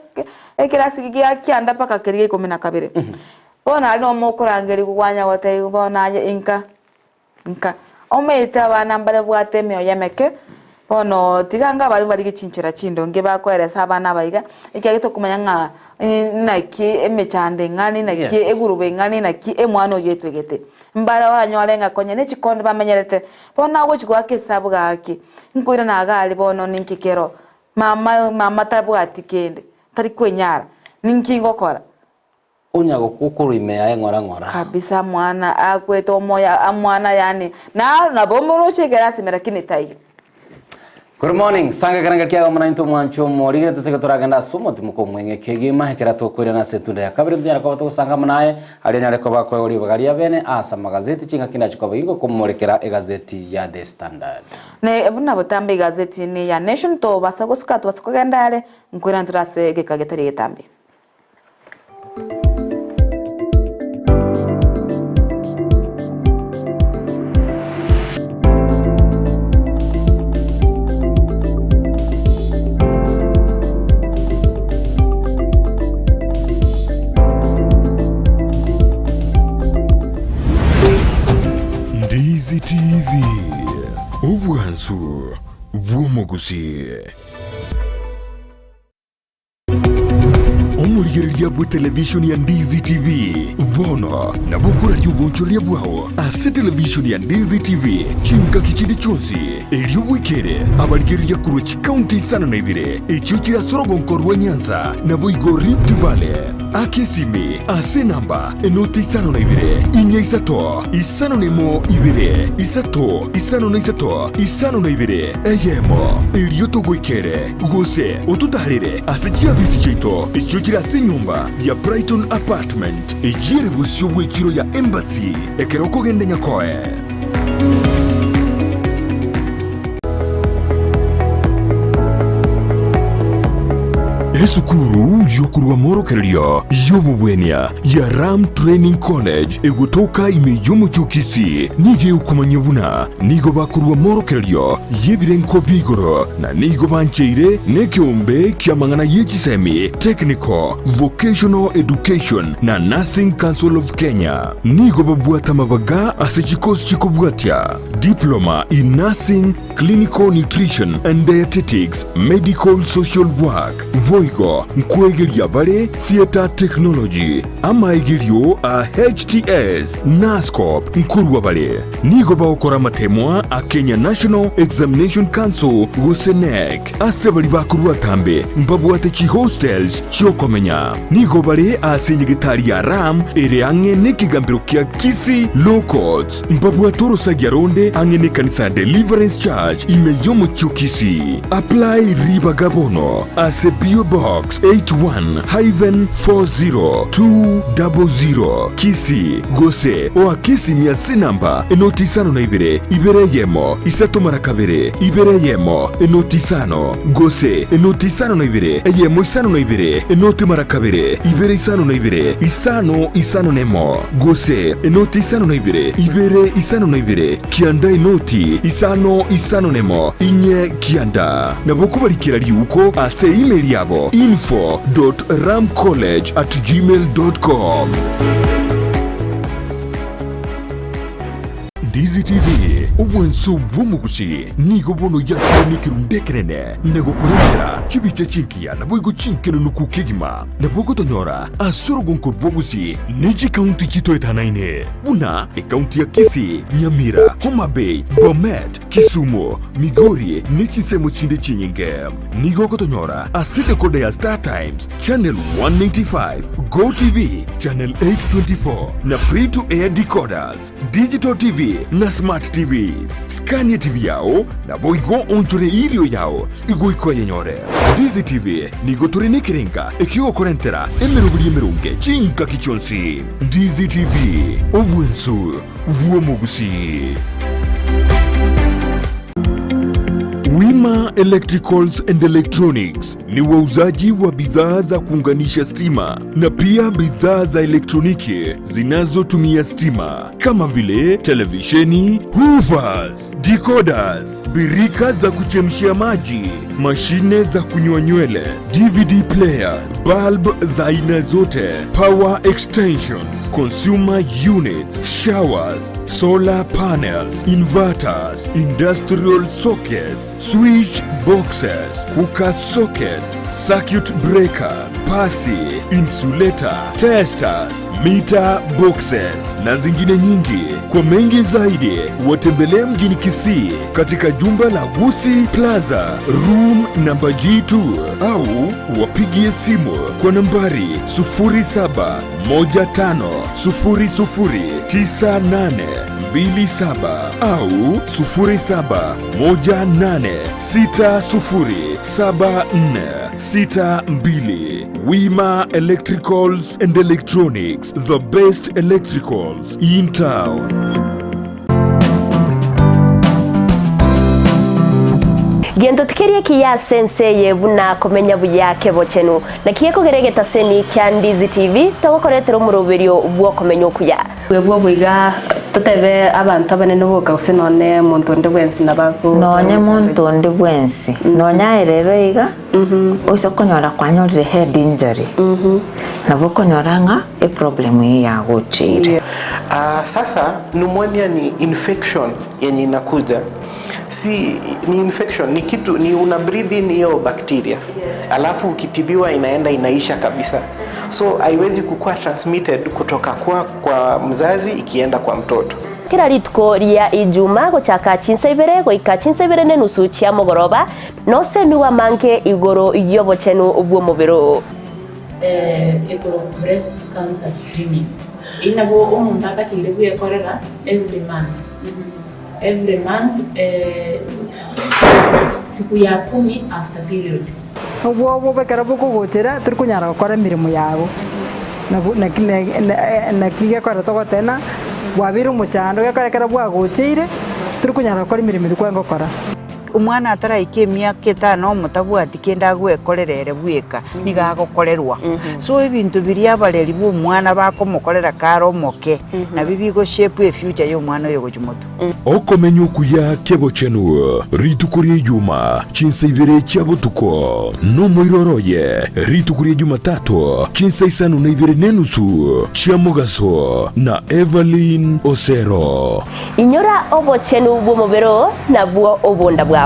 ekirasi giya kyanda paka kiriye 12 bona ali no mukora ngeri kugwanya wote bona inka omeita bana mbale bwate myo yameke bono tiganga bali bali gichinchira chindo nge bakweresa abana baiga ikagito kumanya nga naki emechande ngani naki egurube ngani naki emwana oyetwegete mbara wanyolenga konye nechikondo bamenyerete bona gwo chigwa kesabu gaki nkwira nagali bono ninkikero mama tabwati kende tari kwenyara ninkingo kora unyago kukuru imea ngora kabisa mwana akweto moya amwana yani na bomoro chegera simera kinitai. Good morning, sanga karanga kia mwana into mwancho morigire tuteke turagenda sumo timuko mwenge kegima hekera tokwira na setunda ya kabiri tunyara kwa to sanga manaye ali nyare kwa bakwe uri bagalia bene asa magazeti chinga kina chikoba ingo kumolekera egazeti ya The Standard ne ebuna botambe gazeti ni ya Nation to basagosika to basikogandale nkwira nturase gekagetari getambe. Ndizi TV obwansu bw'omuguzi omulirya bwa televishoni ya Ndizi TV bono nabukura ly'obuncholia bwawo ase televishoni ya Ndizi TV chinka kichindi chonsi ery'obwikere abalirya kurwa chikaunti sana na ibire ekyo kirasorogo nkorwa Nyanza nabo igo Rift Valley akesimi ase namba enoti isano na ibire inya isato isano nemo ibire isato isano na isato isano na ibire eyemo eryoto gwikere gose otutalire ase chiabisi chito ekyo kirase nyumba ya Brighton Apartment ejire busyo bwekiro ya Embassy ekeroko gende nyakoe esukuru yokurwa morokerio yobubwenia ya Ram Training College egutoka imeyomuchukisi nige ukumanyobuna nigo bakurwa morokerio yebirenko bigoro na nigo bancheire nekiombe kiamangana yechisemi Technical Vocational Education na Nursing Council of Kenya nigo babwata mabaga asechikosi chikobwatia Diploma in Nursing, Clinical Nutrition and Dietetics, Medical Social Work Voigo nkwegeria bale Theater Technology amaigerio a HTS NASCOP nkurwa bale nigo baokora matemwa a Kenya National Examination Council gosenek asebali bakurwa tambe mbabwate chi hostels chokomenya nigo bale asenyegitari ya Ram ere ange nekigambiro kia Kisi Low Courts mbabwatoro sagyaronde ange ne kanisa Deliverance Church imeyomo chukisi apply riba gabono ase Bio Box 81-40200 Kisi Gose o Kisi miase namba enotisano na ibere yemo isato marakabere ibere yemo enotisano Gose enotisano na ibere yemo isano na ibere enoti marakabere ibere isano na ibere isano nemo Gose enotisano na ibere isano na ibere kianda enoti isano nemo inye kianda naboko barikira liuko ase email yabo info.ramcollege@gmail.com. Ndizi TV obwenso bw'omuguzi nigo bono yakonikirundekerene nagokurengera chibiche chinkia naboigo chinkeno nukukegima nabogotonyora asorogo nkorboguzi neji kaunti chito etanaine buna ekaunti ya Kisii, Nyamira, Homa Bay, Bomet, Kisumu, Migori nechisemo chinde chinyinge nigo gotonyora aside kode ya Star Times Channel 195, Go TV Channel 824 na free to air decoders, Digital TV na Smart TVs. Scania TV yao na boigo onchore ilio yao igo iko yenyore. Ndizi TV nigo turine kirenga ekio korentera emerunge chinka kichonsi. Ndizi TV obwensu vuomugusi. Wima Electricals and Electronics ni wauzaji wa bidhaa za kuunganisha stima na pia bidhaa za elektroniki zinazotumia stima kama vile televisheni, hoovers, decoders, birika za kuchemshia maji, mashine za kunyoa nywele, DVD player, bulb za aina zote, power extensions, consumer units, showers, solar panels, inverters, industrial sockets, switch boxes, cooker sockets, circuit breakers, pasi, insulator, testers, meter boxes na zingine nyingi. Kwa mengi zaidi, watembelee mjini Kisii katika jumba la Gusii Plaza room namba G2 au wapigie simu kwa nambari 0715009827 au 0718607462. Wima Electricals and Electronics, the best electricals in town. Gendo tikerie kia senseye buna komenya buyake bochenu na kieko geregeta seni kya Ndizi TV togokoretero muroberio bwo komenya okuya bwo buiga tutebe abantu abanene boka kusinone muntu ndi bwensi nabaku nonye muntu ndi bwensi nonya erero iga oiso konyora kwanyore head injury nabo konyoranga e problem ya gochire. Sasa pneumonia ni infection yenye inakuja, si ni infection, ni kitu ni una breathe in hiyo bacteria, alafu ukitibiwa inaenda inaisha kabisa, so haiwezi kukua transmitted kutoka kwa mzazi ikienda kwa mtoto. Kira ritko ria ijuma gochaka chinsebere goika chinsebere ne nusu chia mogoroba no semiwa manke igoro yobochenu ubwo mubero igoro breast cancer screening inabo umuntu atakire kuyekorera every month siku ya 10 after period ubwo bekara bwo gutira turi kunyara gukora mirimo yago na kiga kora togotena wabira umuchando gakarekera bwagukire turi kunyara gukora mirimo irikwengo kora umwana ataraike myaka 5 mutabwati kenda gwekorerere bwika nigagokorerwa so ibintu biri abareri bwo mwana bakomukorera karo moke na bibigo shape e future yo mwana yo gujumuto okomenya okuya kebochenu ritukuri juma chinsebere chabutuko no moiroroye ritukuri juma 3 chinsaisan na ibere nenusu chiamogaso na Evelyn Osero inyora obochenu bwo mubero na bwo obonda bwao.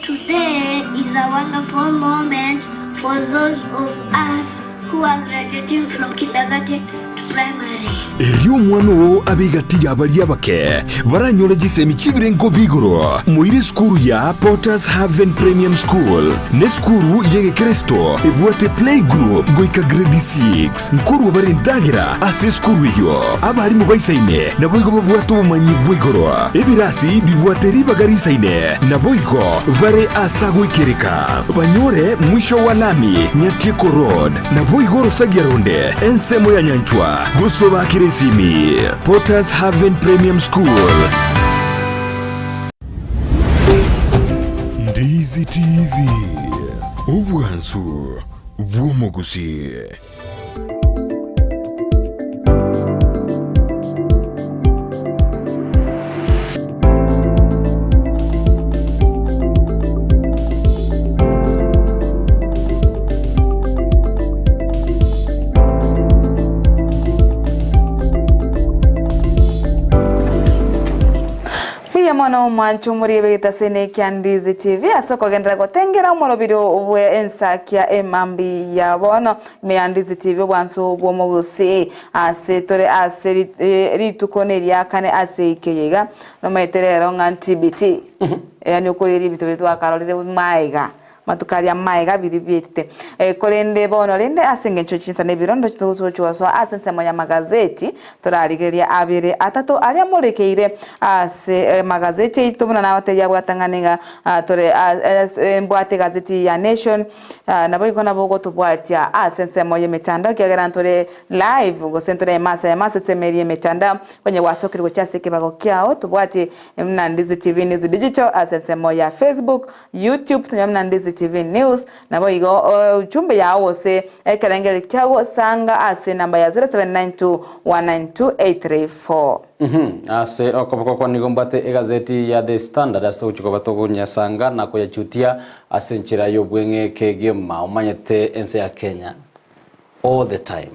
Today is a wonderful moment for those of us who are graduating from kindergarten to primary. Eriyo mwano abigati yabali abake baranyora gisemi kibirengo bigoro muiri skuru ya Potters Haven Premium School ne skuru yege Kristo ebwate play group goika grade 6 nkuru barindagira ase skuru yo abari mu bayisaine na boigo bwatu bumanyi bwigoro ebirasi bibwate ribagarisaine na boigo bare asago ikereka banyore mwisho wa lami Nyatiko Road na boigo rosagironde ensemo ya Nyanchwa gusoba Kirisimi Potters Haven Premium School. Ndizi TV Ubwansu Bwomogusi. mwana umwanchu muri bita sene kya Ndizi TV asoko gendera gotengera umurobiro ubwe ensakia emambi ya bono me Ndizi TV bwanso bwo mugusi ase tore ase ritukoneria kane ase ikeyega no meterero ngantibiti yani ukorera bitu bitu akarorire maiga matukaria maiga biribite korende bono rende asengencho chinsa ne birondo tutuchuaso asensemo ya magazeti torarigeria abire atatu aria murekeire ase magazeti tubona na hoteja bwatanganinga tore mbwate gazeti ya Nation nabo ikona bogo tubwatia asensemo ye metanda kiagera tore live go sentore masa tsemerie metanda kwenye wasokirwa cyase kibago kyao tubwati na Ndizi TV News Digital asensemo ya Facebook YouTube tunyamna Ndizi TV News nabo igo uchumbe yawo se ekerengere kyago sanga ase namba ya 0792192834. Ase okoboko kwa nigombate egazeti ya The Standard asto uchikoba nyasanga na kuyachutia ase nchira yobwenge kege maumanyete ense ya Kenya all the time.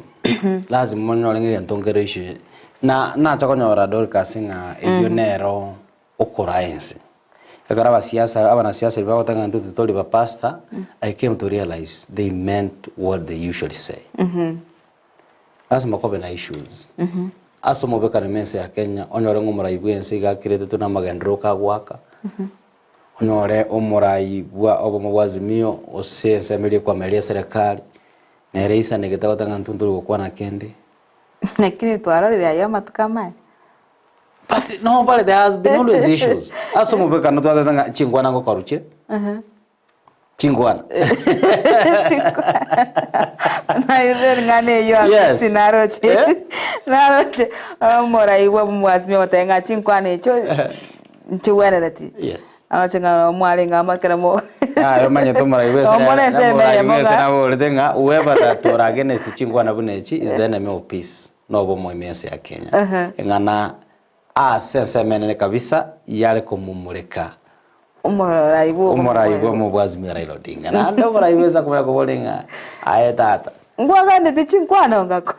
Lazima mwenye ngenge ntongereisho na chakonyora Dorcas nga egionero okora ense. Ekara abana siasa libagotanga ntutu toli ba pastor. I came to realize they meant what they usually say. Lazima kobe na issues. Aso mobeka nemense ya Kenya onyore ngumuraibwe ense gakirete tuna magendro kagwaka. Onyore omuraibwa obomwazimio osense meli kwa meli serikali. Nereisa negetagotanga ntuntu kwa na kende. Lakini twarorera ya matukama. But no, but there has been always issues. Aso mobeka no twatanga chingwana ngo karuche. Chingwana. Na iver ngane yo sinaroche. Naroche omuraibwa bomwazimio otenga chingwana echo. Nchuwana dati. Yes. Awachenga mwali ngama keramo. Yo manye tomara iwe sana bole tenga whoever that or against chingwana bunechi is the enemy of peace. No bomo imense ya Kenya. Ngana sense menene kabisa yale kumumuleka. Umuraibu mubwazimira Raila Odinga. Na ndo muraiweza kumya kubolenga ayetata. Ngwagande tichingwana ngako.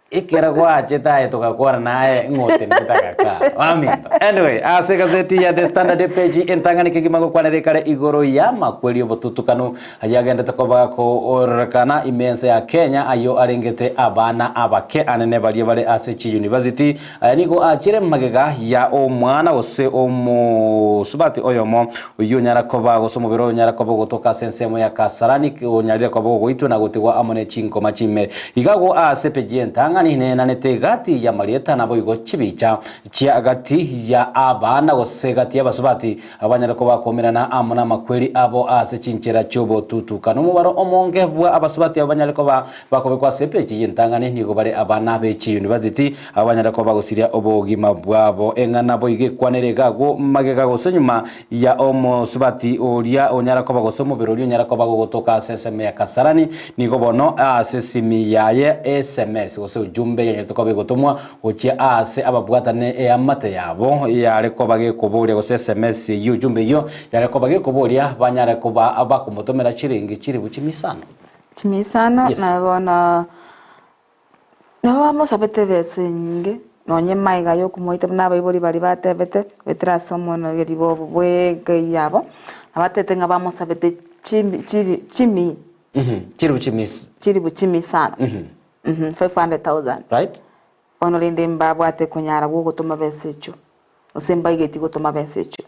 Ikera kwa cheta tukakora naye ngote nitakaka. Aminto. Anyway, ase gazeti ya The Standard page entangani kigimago kwa nerekare igoro ya makweli obututukano ayagenda takoba ko orakana imense ya Kenya ayo arengete abana abake anene bali ase University niko achire magega ya omwana ose omo subati oyomo uyu nyara koba gosomobero nyara koba gotoka sensemo ya Kasarani onyarira koba goitwa na gutigwa amone chinko machime igago ase page entangani nena netegati ya marieta nabo igo chibicha chia agati ya abana gosegati abasubati abanyara ko bakomerana amuna makweli abo ase chinchera chobo tutukano mubaro omonge bwa abasubati abanyara ko bakobekwa sepeji yentangane nigo bare abana be University abanyara ko bagosiria obogima bwabo engana bo igekwanerega go magega gosenyuma ya omo subati olia onyara ko bagosomo birori onyara ko bagotoka seseme ya Kasarani nigo bono asesimi yaye SMS gose jumbe yenye tukobe gotomwa oche ase ababwatane amate yabo yale ko bage kuburia gose SMS yujumbe yo yale ko bage kuburia banyare ko abakumotomera chiringi chiri buchimisano na bona musabete besinge nonye maiga yo kumoita n'abayibori bari batebete betrasomo no geribo bwege yabo abatete nga bamusabete chimi chiri buchimisano 500,000 right onolinde mbabwate kunyara gwo gutuma besecho osemba igeti gutuma besecho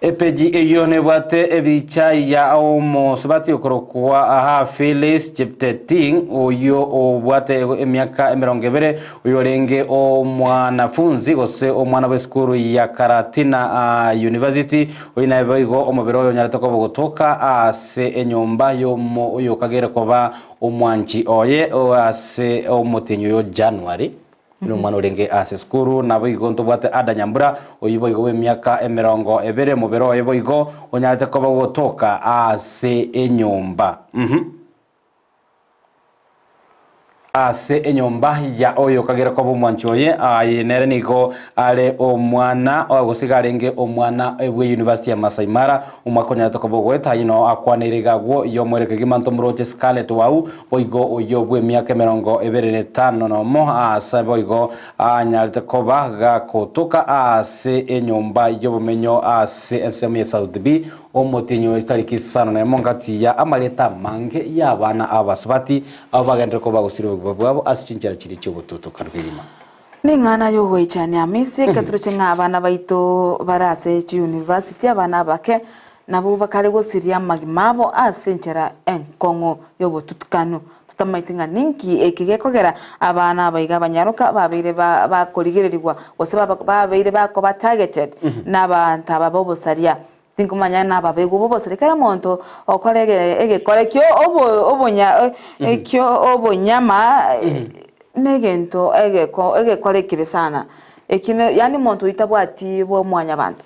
epeji eyone bwate ebicha ya omo sabati okorokwa aha Phyllis Chepteting oyo obwate emyaka 20 oyo lenge omwanafunzi gose omwana w'eskuru ya Karatina University oyina bayigo omubiro oyo nyarata ko bogotoka ase enyomba yo oyo kagere koba omwanchi oye ase omotenyo yo January no mwana olenge ase skuru nabo igonto bwate adanyambura oyibo igo emyaka 20 mubero oyibo igo onyate ko bagotoka ase enyomba ase enyomba ya oyo kagera ko bomwanchoye ayinere niko ale omwana ogosigarenge omwana ewe University ya Masai Mara umakonya to ko bogweta yino akwanirigagwo yo mwereke gimanto muroje Scarlett wau boigo oyo bwe myaka 25 no mo ase boigo anyarte ko baga kotoka ase enyomba yo bumenyo ase SME South B omotinyo tariki sana na mongati ya amaleta mange y'abana abasubati abagendera ko bagusira bwabo asichinjara kiri cyo bututo karwirima ningana yo goichani amisi katruche ng'abana baito barase University abana bake nabo bakare gosiria magimabo asenchera enkongo yo bututukano tutamaitinga ninki ekigekogera abana baiga banyaruka babire bakorigererwa gose babire bakoba targeted n'abantu ababobosaria tinkumanya n'ababego bobosere kare monto okorege egekorekyo obonya ekyo obonyama negento egekoreke besana ekine yani monto itabwati bo mwanya bantu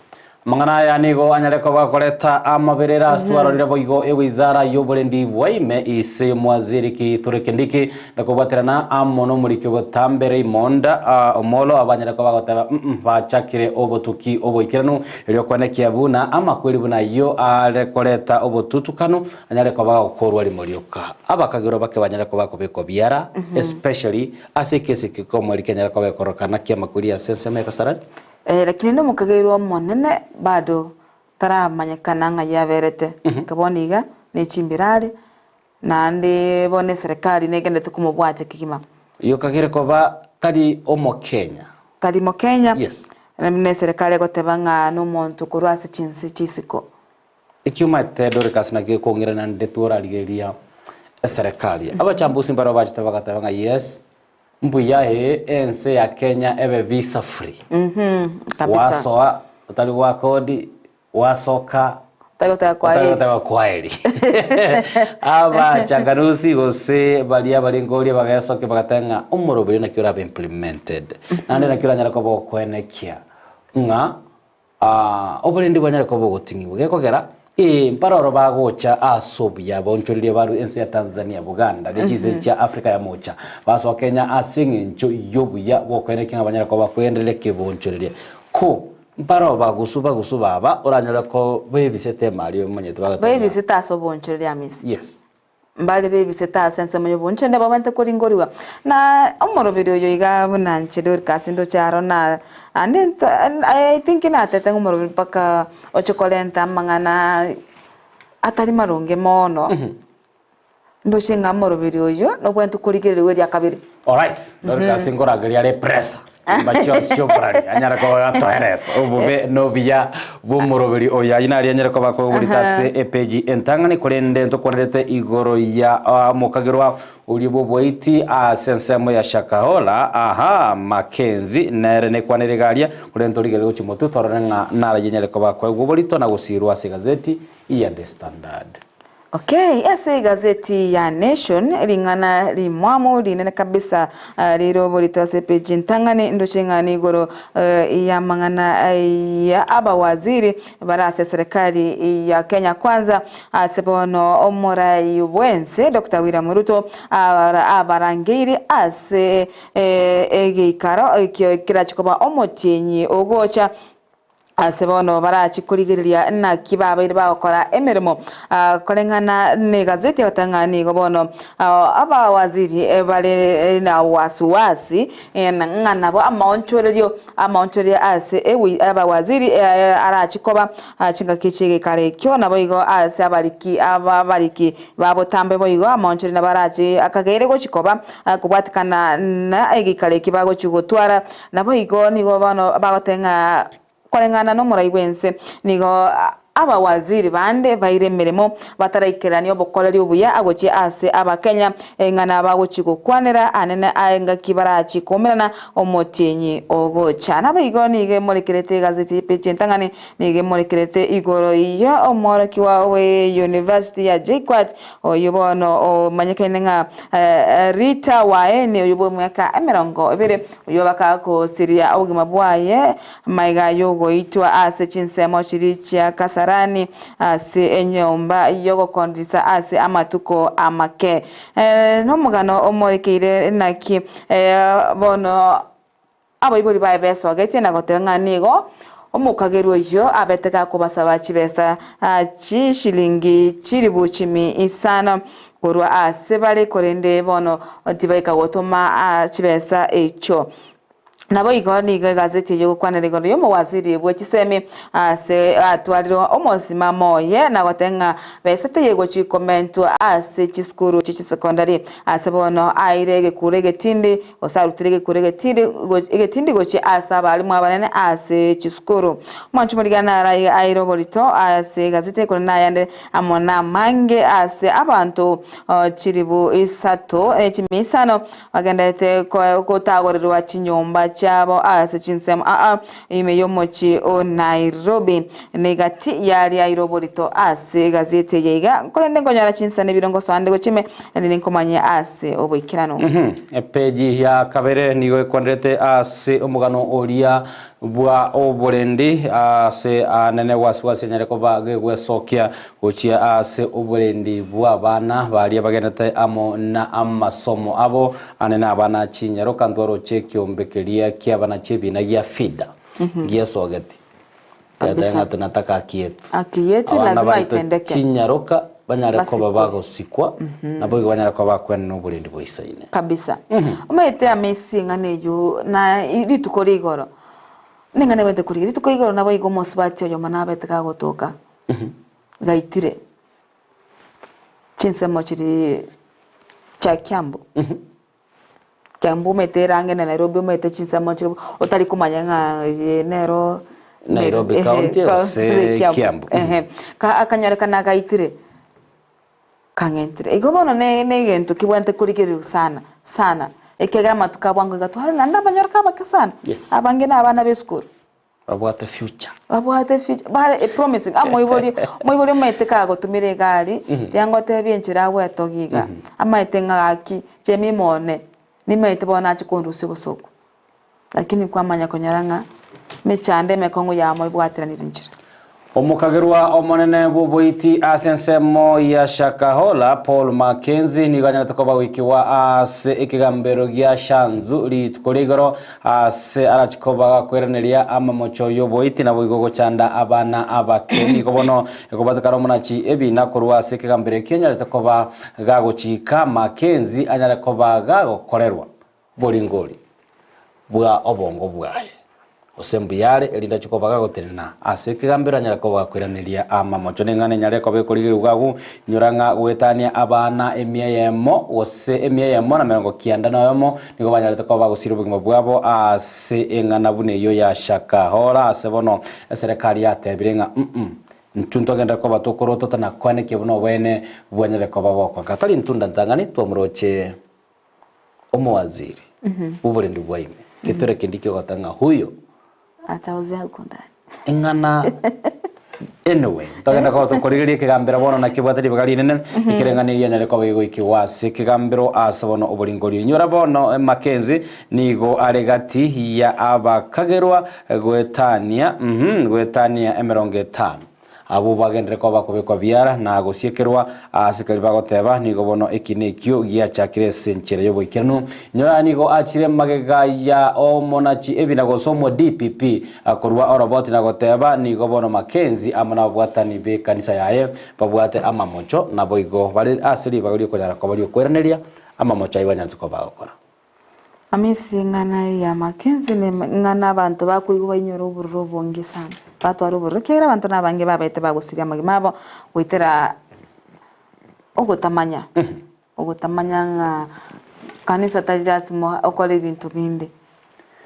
Mangana ya nigo anyareko bakoreta amaberera astwarorire boigo ewizara y'oburendi bwaime ise mwaziri Kithure Kindiki nakubaterana amono murikyo botambere imonda omolo abanyareko bagoteba bachakire obotuki oboikiranu elyo kwanekia buna amakweli buna yo arekoreta obotutukano anyareko bagokorwa limorioka abakagiro bake banyareko bakobeko biara especially asekese kikomori kenyareko bakorokana kiamakuli ya senseme kasarani. Lakini no mukagirwa monene bado taramanyekana nga yaberete kaboniga ne chimbirari nande bone serikali negende tukumubwaje kikima iyo kagere koba kali omo Kenya yes ne serikali gotebanga no muntu kurwase chinsi chisiko ikiuma tedore kasna ke kongira nande turaligeria serikali abachambusi mbaro bachitabanga yes mbuya ense ya Kenya ebe visa free kabisa wasoa utali wa kodi wasoka utayota kwa eli aba changanusi gose balia balingoli bagasoke bagatenga umurobero na kyora be implemented nande na kyora nyara ko bokwenekia nga obulendi bwanyara ko bogotingi bugekogera mparoro bagocha asobya bonchorire baru ense ya Tanzania Buganda nechize cha Afrika ya mocha baso Kenya asingi ncho yobuya bokwenekia abanyara ko bakwendele ke bonchorire ko mparo bagusuba aba oranyara ko bebisete mali monyete baga bebisete asobonchorire amisi yes mbali bebisete sense moyo bonchende babante ko ringoriwa na omorobero yo iga bunanchedor kasindo charo na and I think ina tete ngomorobero paka ochokolenta mangana atari maronge mono ndo shinga morobero yo no kwento kurigere we ya kabiri all right dor kasingora gari pressa macho shoprari anyara ko atoeres obube no biya bumuroberi oya inari anyara ko bako bulitase epeji entangani kurende ntokorete igoro ya mukagirwa ulibo boiti sensemo ya Shakahola Makenzi nere kwaneregalia kurento ligero chimoto toronga nara yenyere ko bako bulito na gusirwa se gazeti ya The Standard. Okay, ese gazeti ya Nation lingana limwamo linene kabisa liro bolito sepeji ntangane ndochengani igoro ya mangana ya aba waziri barasa serikali ya Kenya kwanza sebono omorai wense Dr. William Ruto abarangiri ase egikaro kirachikoba omotinyi ogocha asebono barachi kurigiriria na kibaba iriba okora emeremo kolengana ne gazeti watangani gobono aba waziri bale na wasuwasi ngana bo amaonchorerio ase ewi aba waziri arachi koba chinga kichige kare kyo nabo igo ase abariki babo tambe bo igo amaonchore na barachi akagere go chikoba kubwatikana na egikare kibago chigotwara nabo igo nigo bano bagotenga kolengana no muraiwense nigo aba waziri bande bairemeremo bataraikirani obokoreri obuya agochi ase abakenya engana bagochiko kwanera anene aenga kibarachi komerana omotenyi ogocha nabigo nige molekerete gazeti peche ntangane nige molekerete igoro iya omoroki wawe University ya JKUAT oyobono o manyekenenga Rita waene oyobo mwaka emerongo ebere oyobaka ko siria ogima bwaye maiga yogo itwa ase chinsemo chiricha kasarani ase enyomba yogo kondisa ase amatuko amake no mugano omorekeire naki bono abayibori bae beso gete na gotenga nigo omukageru yo abeteka kubasaba chibesa chi shilingi chiribu chimi isana korwa ase bale korende bono otibaika gotoma chibesa echo nabo igoni gazeti yo kwanerego yo waziri bwechiseme ase atwariro omosima moye na gotenga besete yego chi commentu ase chiskuru chi secondary ase bono airege kurege tindi osarutirege kurege tindi gochi asa balimu abanene ase chiskuru mwanchu muligana airo bolito ase gazeti ko nayande amona mange ase abantu chiribu isato chimisano bagenda te ko tagorerwa chinyomba chabo ase chinsemo imeyomochi o Nairobi negati yali airoborito ase gazete yeiga kolende ngonyara chinsane birongo sande gochime ninkomanya ase oboikirano peji ya kabere nigo kwandete ase omugano oria bwa oborendi ase anene wasiwasi nyareko bagwe sokia gochia ase oborendi bwa bana bali bagenete amo na amasomo abo anene abana chinyaro kandoro chekiombekeria kia bana chebina ya fida gia sogeti yadenga tunataka akietu lazima itendeke chinyaroka banyareko babago sikwa nabo banyareko bakwena n'oburendi boisaine kabisa umete amazing aneyo na iritukori igoro ningane bete kuri iritukori igoro nabo igo mosbati oyo manabete kagotoka gaitire chinsemo chiri cha Kiambu Kiambu meterange na Nairobi mete chinsemo chiri otari kumanya nga nero Nairobi County se Kiambu ka akanyarekana gaitire kangentire igobono ne gento kibwante kurigiri sana ekegera matuka bwangu gatwara nanda banyorka bakasana abange na abana beskuru babwate future bare promising moibori maiteka gotumire gari yango tebienchira wetogiga amaitenga aki chemimone nimaite bona chikondusi bosoko lakini kwa manya konyaranga mechande mekongo ya moibwatiranira njira omukagerwa omonene bubuiti asensemo ya Shakahola Paul Mackenzie ni ganyana takoba wiki wa ase ikigambero gya shanzu litukoligoro ase arachikoba kwereneria ama mocho yo boiti na boigogo chanda abana abakeni kobono ekobatakaro munachi ebi nakorwa ase ikigambero kenya takoba gago chika Mackenzie anyara koba gago korerwa bolingoli bwa obongo bwaye osembuyare elinda chikobaga goterena aseke gambira nyara ko bakwiraniria ama mocho nengane nyare ko bekorigiruga gu nyoranga gwetania abana emiayemo ose emiayemo na merongo kianda nayomo nigo banyarete ko bagusira ubugimo bwabo ase engana bune yo ya Shakahola ase bono serikali yatebirenga ntunto genda ko batokoro totana kwane kibuno bwene bwanyare ko baboko katali ntunda ntangani twamroche omwaziri uburendi bwaime kitore kindikyo gatanga huyo atauzea kundani engana anyway tagenda ko tukorigerie kigambira bono na kibwatari bagali nene ikirengane yanyare ko bigo ikiwase kigambiro asabono oburingori nyura bono Mackenzie nigo aregati ya abakagerwa gwetania emeronge 5 abo bagendere ko bakobekwa biara na gosiekerwa asikari bagoteba nigo bono ekinekyo gia chakire senchere yo boikirano nyora nigo achire magega ya omonachi ebinago somo DPP akorwa orobot na goteba nigo bono Mackenzie amana bwatani be kanisa yaye babwate amamocho na boigo bali asiri bagori ko nyara ko bali kwereneria amamocho ibanya tuko bagokora amisi ngana ya Mackenzie ne ngana abantu bakuigo banyoro ubururo bonge sana batu aruburo kera abantu nabange babete bagusiria magimabo witera ogotamanya nga kanisa tajasimo okole ibintu binde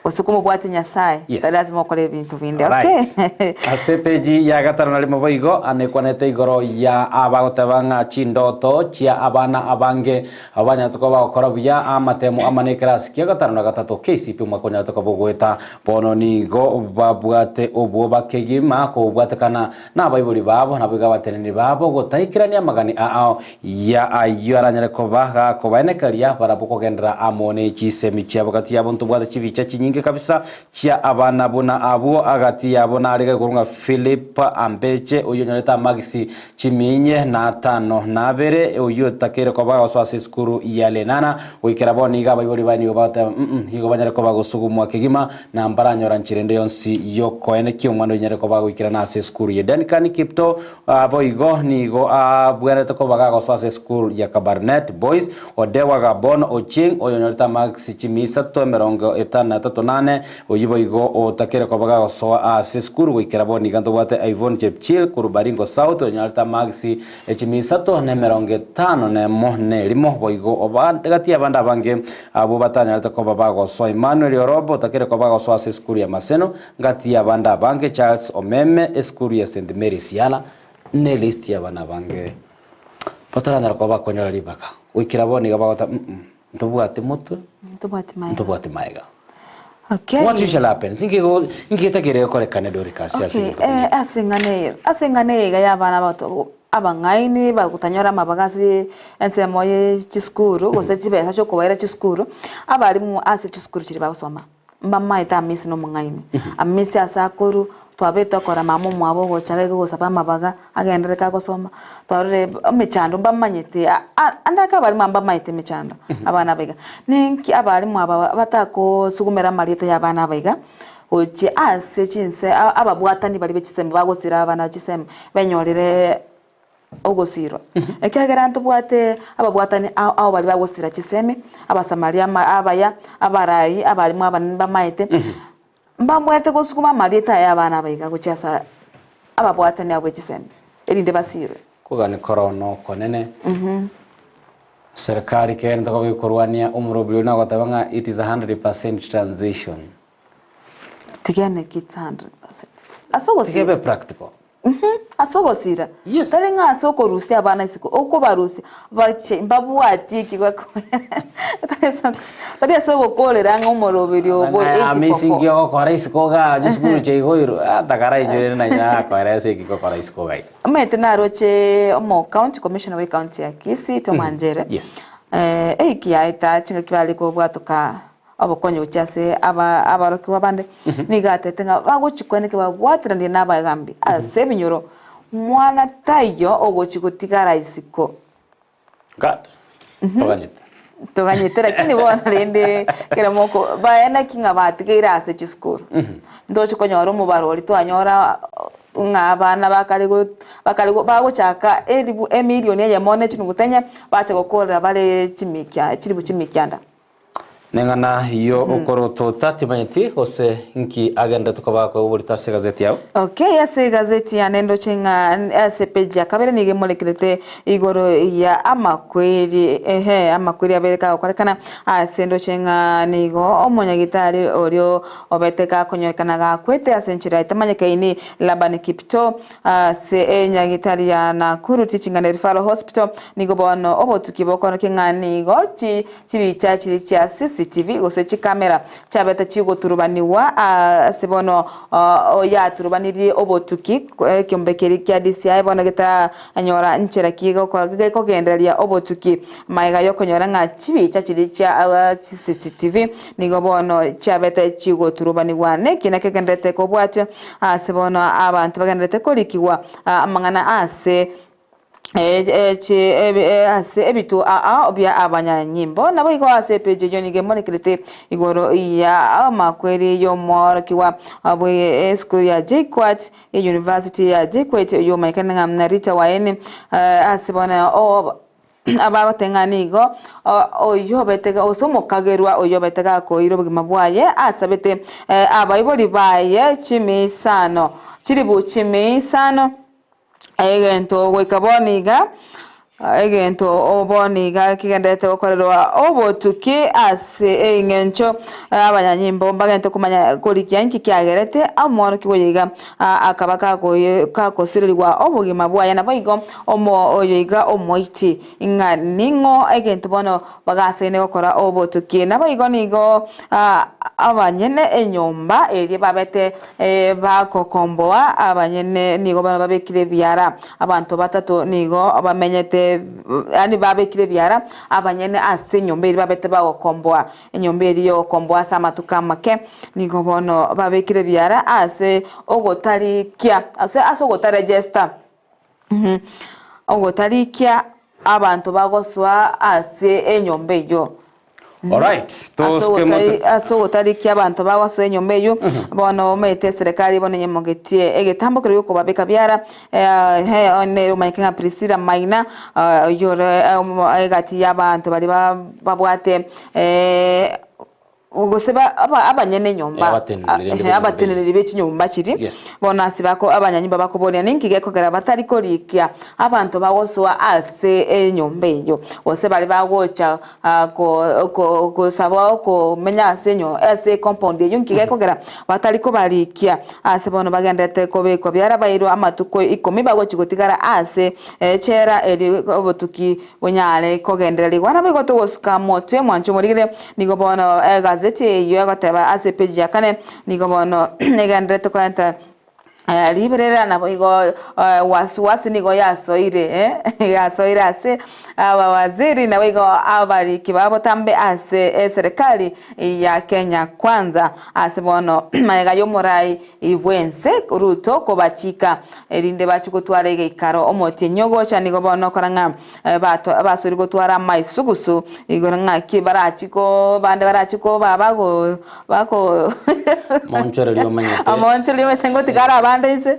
osukumo bwati nyasaye lazima okole ibintu binde okay asepeji ya gatano nalimo boigo anekwanete igoro ya abagotabanga chindoto chia abana abange abanya tukoba okora buya amatemu amanekras kia gatano na gatatu KCP mwakonya tukobo gweta bono nigo babwate obwo bakegima ko bwatekana na bayibuli babo na biga bateneni babo gotaikirania magani ao ya ayaranya ko baga ko banekaria barabuko gendera amone chisemi chia bokati yabonto bwate chibicha nyingi kabisa chia abana bona abo agati yabona arega kurunga Philip Ambeche uyo nyaleta magisi chiminye na tano na bere uyo takere ko baga swase skuru ya lenana wikera boni ga bayibuli bani obata higo banyare ko bago sugumu akigima na mbaranyo ranchirende yonsi yoko ene kyo mwando nyare ko bago wikera na se skuru ya danikani kipto boigo nigo bwere to ko baga go swase skuru ya Kabarnet Boys odewa gabon oching uyo nyaleta magisi chimisa to merongo etana nane oyiboigo otakere ko baga so ase skuru wikera boni ganto bwate Ivon Chepchil kurubaringo South onyalta magisi echimisato ne meronge 5 ne mo ne limo boigo obante gati abanda bange abo batanya ko bago so Emmanuel Orobo takere ko bago so ase skuru ya Maseno gati abanda bange Charles Omeme skuru ya St Mary's Yala ne list ya bana bange patara ko bago nyala libaka wikera boni gabagota ntobwate moto ntobwate maiga Okay. What usually happens? Ingeta kore kanedori kasi okay. Asingane ga yabana bato abangaini bakutanyora mabagasi ensemo ye chiskuru gose chibesa cyo kubaira chiskuru abarimu ase chiskuru chiri basoma mbamma ita misi no mungaini amisi asakuru twabeta kora mamu mwabo gochaga gosaba mabaga agendere ka gosoma tware mechando mbamanyete andaka barimu mbamanyete mechando abana bega ninki abarimu aba batako sugumera marita yabana bega oje ase chinse ababwatani bari bechisembe bagosira abana chisembe benyorire ogosiro ekagera ntubwate ababwatani aho bari bagosira chiseme abasamaria abaya abarayi abarimu abanimba maite mbamwete gosukuma marita y'abana bayiga gucyasa ababwatani abo chiseme erinde basire kugane korono konene serikali kenda ko bikorwania umurobyo na gotabanga it is 100% transition tigene kits 100% asogosira tigebe practical asogosira yes talenga asoko rusi abana isiko uko barusi bache mbabuati kigwako tari asoko kolera ngomorobyo bo 84 amazing yo kora isiko ga jiskuru cheigoiro atakara injure na nya kora isiko kora isiko ga amete naroche omo county commissioner we county ya Kisii Tomanjere yes kiaita chinga kibali ko bwatoka abokonyo cyase abaroki wabande nigatetenga bagochikweneke babwatira ndi nabagambi asebinyoro mwana tayo ogochikotikara isiko god toganyete lakini bona lende kera moko baena kinga batigira ase chiskuru ndocho konyoro mu barori twanyora ngabana bakaligo bagochaka elibu emilioni ya mone chinu gutenya bacha gukora bare chimikya chiribu chimikyanda nengana iyo ukoroto tatimanyiti hose nki agenda tukaba ko burita se gazeti yao okay ase gazeti ya nendo chinga ase page ya kabere nige molekirete igoro ya amakweri amakweri abereka korekana ase ndo chinga nigo omonyagitari oryo obeteka konyerekana ga kwete ase nchira itamanyeka ini Laban Kipto se nyagitari ya Nakuru Teaching and Referral Hospital nigo bono obotukiboko kinga nigo chibicha chiri cha CCTV gose kamera cyabeta chigo turubaniwa sebono ya turubaniri obotuki kyombekeri kya DCI bono geta anyora nchera kigo ko genderia obotuki maiga yokonyora nga chibicha chiri cha CCTV nigo bono cyabeta chigo turubaniwa nekina kegendete ko bwatyo sebono abantu bagendete ko likiwa amangana ase ase ebitu obya abanyanyimbo nabo iko ase page yo nige monekirete igoro ya amakweri yo morkiwa abo school ya JKUAT university ya JKUAT yo maikana na Rita waene asibona abagotenganigo oyo betega osomo kagerwa oyo betega ko irobugima bwaye asabete abayibori baye chimisano chiribu chimisano egento wekaboniga egento oboniga kigendete okorerwa obotuki ase engencho abanyanyimbo mbagento kumanya kolikia inki kyagerete amoro kigoyiga akabaka kakosirirwa obugima bwaye naboigo omo oyiga omoiti inga ningo egento bono bagasene okora obotuki naboigo nigo abanyene enyomba eri babete bakokomboa abanyene nigo bana babekire byara abantu batatu nigo abamenyete ani babekire byara abanyene ase nyomba eri babete bakokomboa enyomba eri yo komboa samatuka make nigo bono babekire byara ase ogotarikia ase ogotaregister ogotarikia abantu bagoswa ase enyomba yo. Alright, aso tariki abantu bawaso enyombeyo bono mete serikali bono nyemogetie egetambukiro yuko babeka byara one umayikinga Priscilla Maina yore egati y'abantu bari babwate ugoseba abanyene nyomba abatenereri bekinyomba kiri bona sibako abanyanyimba bakobonera ninkige kogera batari kolikia abantu bagoswa ase enyombeyo ose bali bagocha ko sabo ko menya asenyo ase compound yunkige kogera batari ko balikia ase bono bagendete ko beko byara bayiro amatuko 10 bagochigotigara ase chera eri obotuki bonyale kogendereri wana bigoto gosuka moto mwancho morigire nigo bono gazeti iyo agoteba ase page ya kane nigo bono egandire tukwenta liberera nabo igo wasiwasi nigo yasoire yasoire ase aba waziri nabo igo abari kibabo tambe ase serikali ya Kenya Kwanza ase bono mayega yomurai ibwense Ruto kobachika erinde bachikutwara igikaro omotinyogo chanigo bono koranga basuri gutwara maisugusu igo ngaki barachiko bande barachiko babago bako monchorelio manyete amonchorelio metengo tigara bande ise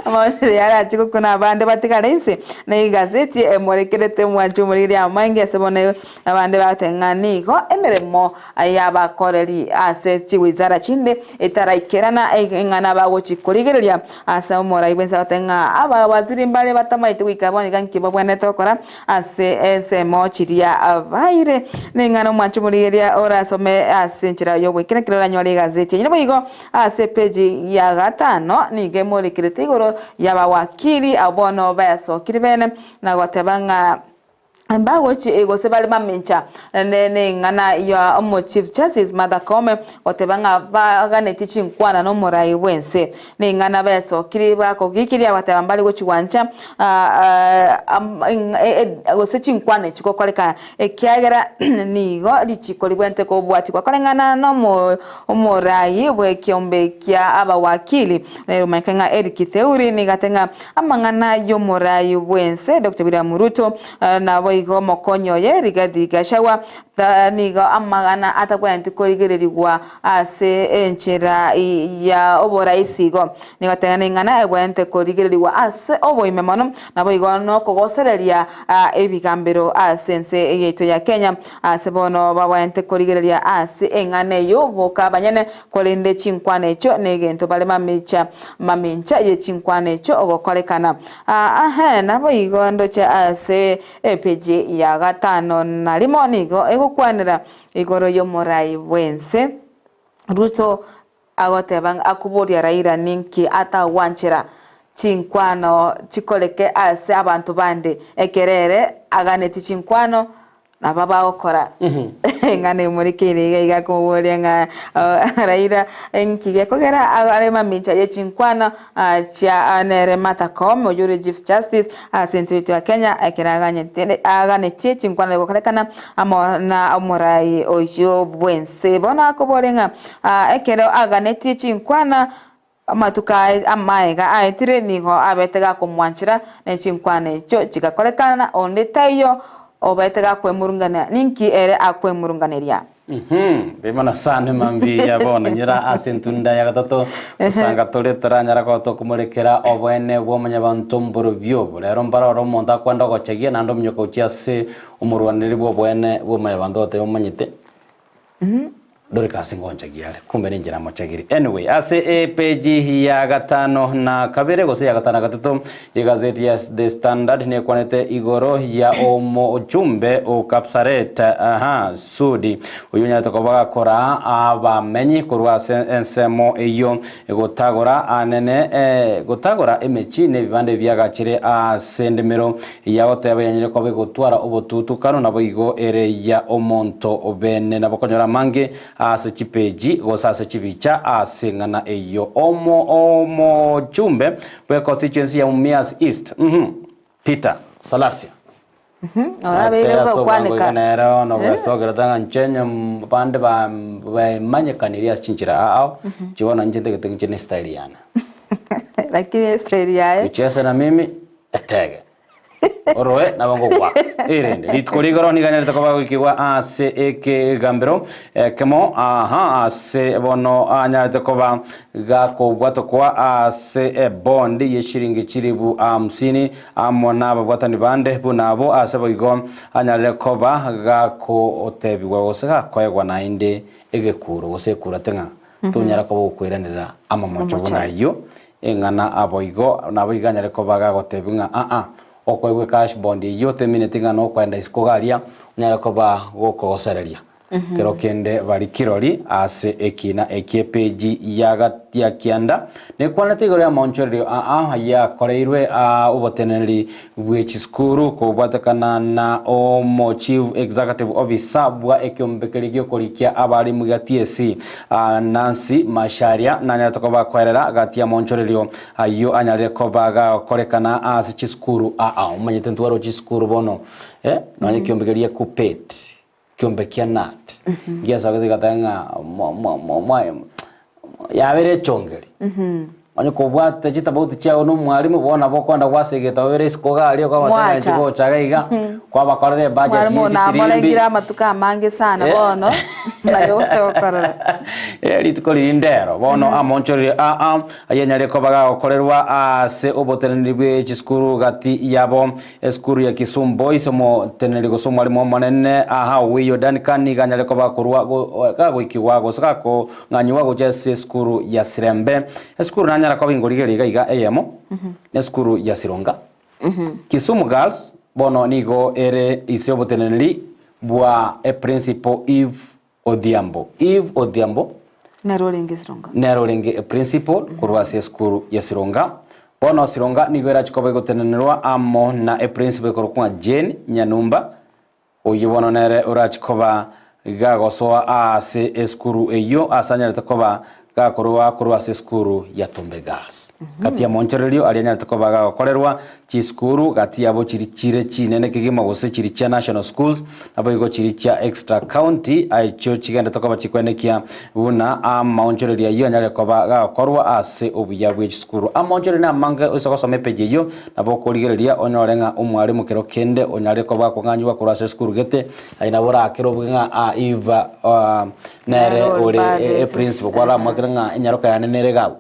amonchorelio yarachiko kuna bande batigara ise na gazeti emorekerete mwanju muri ya mange sebone abande batenganigo emeremo ayabakoreri ase chiwizara chinde etarayikerana engana bago chikorigereria ase omora ibwensa batenga aba waziri mbale batamaite wikaboni ganki babwene tokora ase ensemo chiria abaire nengana mwanju muri ora some ase nchira yobwe kira nyori gazeti nyine bigo ase page ya gatano nige muri kirete igoro yaba wakili abono baso kiribene na gotebanga ambawochi ego sebali mamencha ne ngana ya omo chief justice Martha Koome otebanga bagane teaching kwana no morai wense ne ngana beso kiriba ko gikiri abatambali gochi wancha go searching kwana chiko koleka ekiagera nigo lichiko libwente ko bwati kwa kolengana no morai bwe kiombe kia aba wakili ne makenga Eric Theuri ni gatenga amangana yo morai wense Dr. William Ruto na igo mokonyo ye Rigathi Gachagua nigo amagana atakwenti korigererigwa ase enchera ya oboraisigo nigo tengana egwente korigererigwa ase oboimemono nabo igo no kogosereria ebigambero ase ense egeito ya Kenya ase bono babwente korigereria ase engane yo bokabanyene kolinde chinkwane echo negento bale mamincha ye chinkwane echo ogokolekana nabo igo ndocha ase page ya gatano na limo nigo egukwanira igoro yo morai wense Ruto agotebanga akuboria Raila ninki ata wanchira chinkwano chikoleke ase abantu bande ekerere aganeti chinkwano na baba okora ngane muri kire iga kuboria nga Raila enkige kogera arema mincha ye chinkwana cha anere Martha Koome oyuri chief justice asente ya Kenya agane tie chinkwana gokolekana amo na omurai oyo bwense bona kuborenga ekero agane tie chinkwana amatuka amaega aitire nigo abetega kumwanchira ne chinkwana cho chigakolekana onde tayo obetega kwemurungana ninki ere akwemurunganeria bimana sane mambi yabona nyira asentunda ya gatatu usanga tole toranyara ko to kumurekera obwene bwomanya bantu mboro byo rero mbara monda kwanda ko chagia nando myoko chiase umurwaniri bwo bwene bwomanya bantu te umanyite dore kasingonja giale kumbe ninjira mochagiri anyway ase page ya gatano na kabere gose ya gatano gatatu ya gazeti ya The Standard ne kwanete igoro ya omo ojumbe o Kapsaret Sudi uyunya tokobaga kora abamenyi kurwa ensemo iyo gotagora anene gotagora emechi ne bibande byagakire asendemero ya otebe yanyire ko begotwara obotutu kano nabo igo ere ya omonto obene nabokonyora mange ase chipeji gosase chibicha asengana eyo omo jumbe we constituency ya Mumias East Peter Salasia Orabe ko kwanika nero no besogera tanga nchenya bande ba manye kaniria chinchira chibona njete ketenje style yana lakini style yae uchese na mimi etege oroe nabango kwa irende litkoligoro ni ganere takoba wikiwa ase eke gambero kemo ase bono anya takoba gako bwato kwa ase bondi yeshiringi chiribu 50 amona babwatani bande bunabo ase boigo anya lekoba gako otebiwa osega kwegwa nainde egekuru osekura tenga tunyara ko kwiranira amamocho bonayo engana aboigo naboiganya lekoba gagotebinga okwewe cash bond yote minute ngano kwenda iskogaria nyara ko ba gokogosereria kero kende bari kirori ase ekina ekepeji ya kianda ne kwanete igoro ya monchorio ya koreirwe uboteneri bw'ekisukuru kubatakana na omo chief executive officer bwa ekyombekerigyo korikia abari mu TSC Nancy Masharia nanya tokoba kwerera gati ya monchorio ayo anyare kobaga korekana ase kisukuru umanyete ntwaro kisukuru bono nanye kyombekeria kupet kyombekia nat giasa gatanga yabere chongeri Onye kubwate chitabauti chao no mwalimu bona bokwanda gwasegeta were sikoga ali kwa watanga nchigo chagaiga kwa bakorere baje hichi sirimbi mwalimu na molengira matuka mange sana bono nayo okorera litukoli ndero bono amonchori ayenyare ko baga okorerwa ase oboteneri bwe chiskuru gati yabo eskuru ya Kisumu Boys mo teneri go mwalimu monene wiyo danikani ganyare ko bakurwa ga gwikiwa go sakako nganywa go jese skuru ya Sirembe eskuru nyara kwa bingorigeriga iga eyemo neskuru ya Sironga Kisumu Girls bono nigo ere iseoboteneri bwa principal Eve Odhiambo Nerolenge principal kurwa skuru ya Sironga bono Sironga nigo era chikobe gotenerwa amo na principal kurwa Jane Nyanumba oyibono nere urachikoba gagosoa ase skuru eyo asanyara takoba kurwa skuru ya Tombe Girls kati ya Monchorerio alianya takoba korerwa chiskuru gati yabo chirichire chinene kigima gose chiricha national schools abo igo chiricha extra county aicho chigenda takoba chikwenekia buna Monchorerio yo anyare koba korwa ase obuya bwe chiskuru Monchorerio na manga usokosome peje yo nabo koligereria onyorenga umwalimu kero kende onyare koba konganywa kurwa skuru gete aina bora akirobwa Eva nere ore principal kwala nga inyaroka ya nenere gawo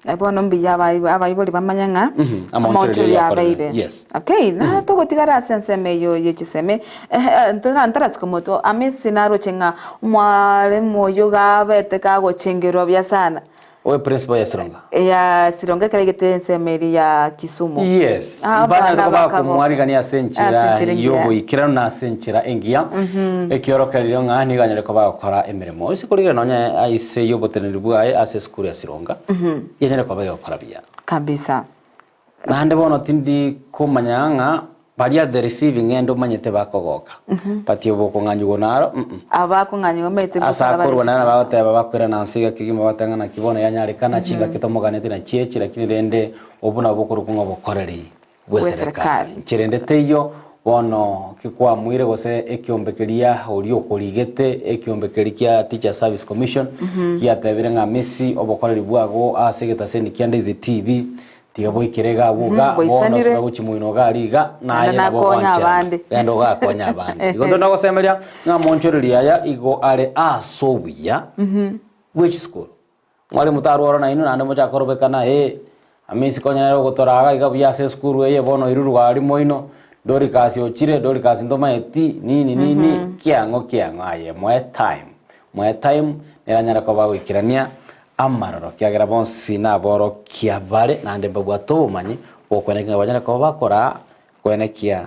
ebono mbiya abayiboli bamanyanga Monchorerio abaire yes okay na to gotigara senseme yo yechiseme ntara komoto amesi naro chenga mwalimu yo gabete kago chengero bya sana owe principal ya Sironga karegete ensemeri ya Kisumu yes bana ko kumwari ya senchira yobo ikirano na senchira engia ekiorokeriro ngani ganyere ko bakora emiremo isikurira nonya aise yobo teneri bwaye ase skuru ya Sironga yenyere ko bakora bya kabisa nande bono tindi kumanyanga baria the receiving end manyete bakogoka pati oboko nganyugo naro abako nganyugo mete asa korwa nana baote babakwira nansiga kigima batanga na kibona yanyare kana chinga kitomoganete na chechi lakini rende obuna obokuru kungo bokoreri bweserikali chirende teyo bono kikwa mwire gose ekiombekeria olio koligete ekiombekerikia Teacher Service Commission kiatebire nga Messi obokoreri bwago asegeta sendi kyande izi TV tiabo ikirega buga bono sika guchimuino gariga naye nabo kwanche endo gakonya abandi igondo nago semeria nga Monchorerio ya igo are asobuya which school mwali mutarworo na ino nande moja korobekana amisi konyero gotoraga igabuya se school eye bono iruru ari moino dori kasi ochire dori kasi ndoma eti nini kiango aye mwe time neranyara ko bagwikirania amaroro kiagera bonsi na boro kiabare nande mbagwato umanyi okweneka banyana ko bakora kwenekia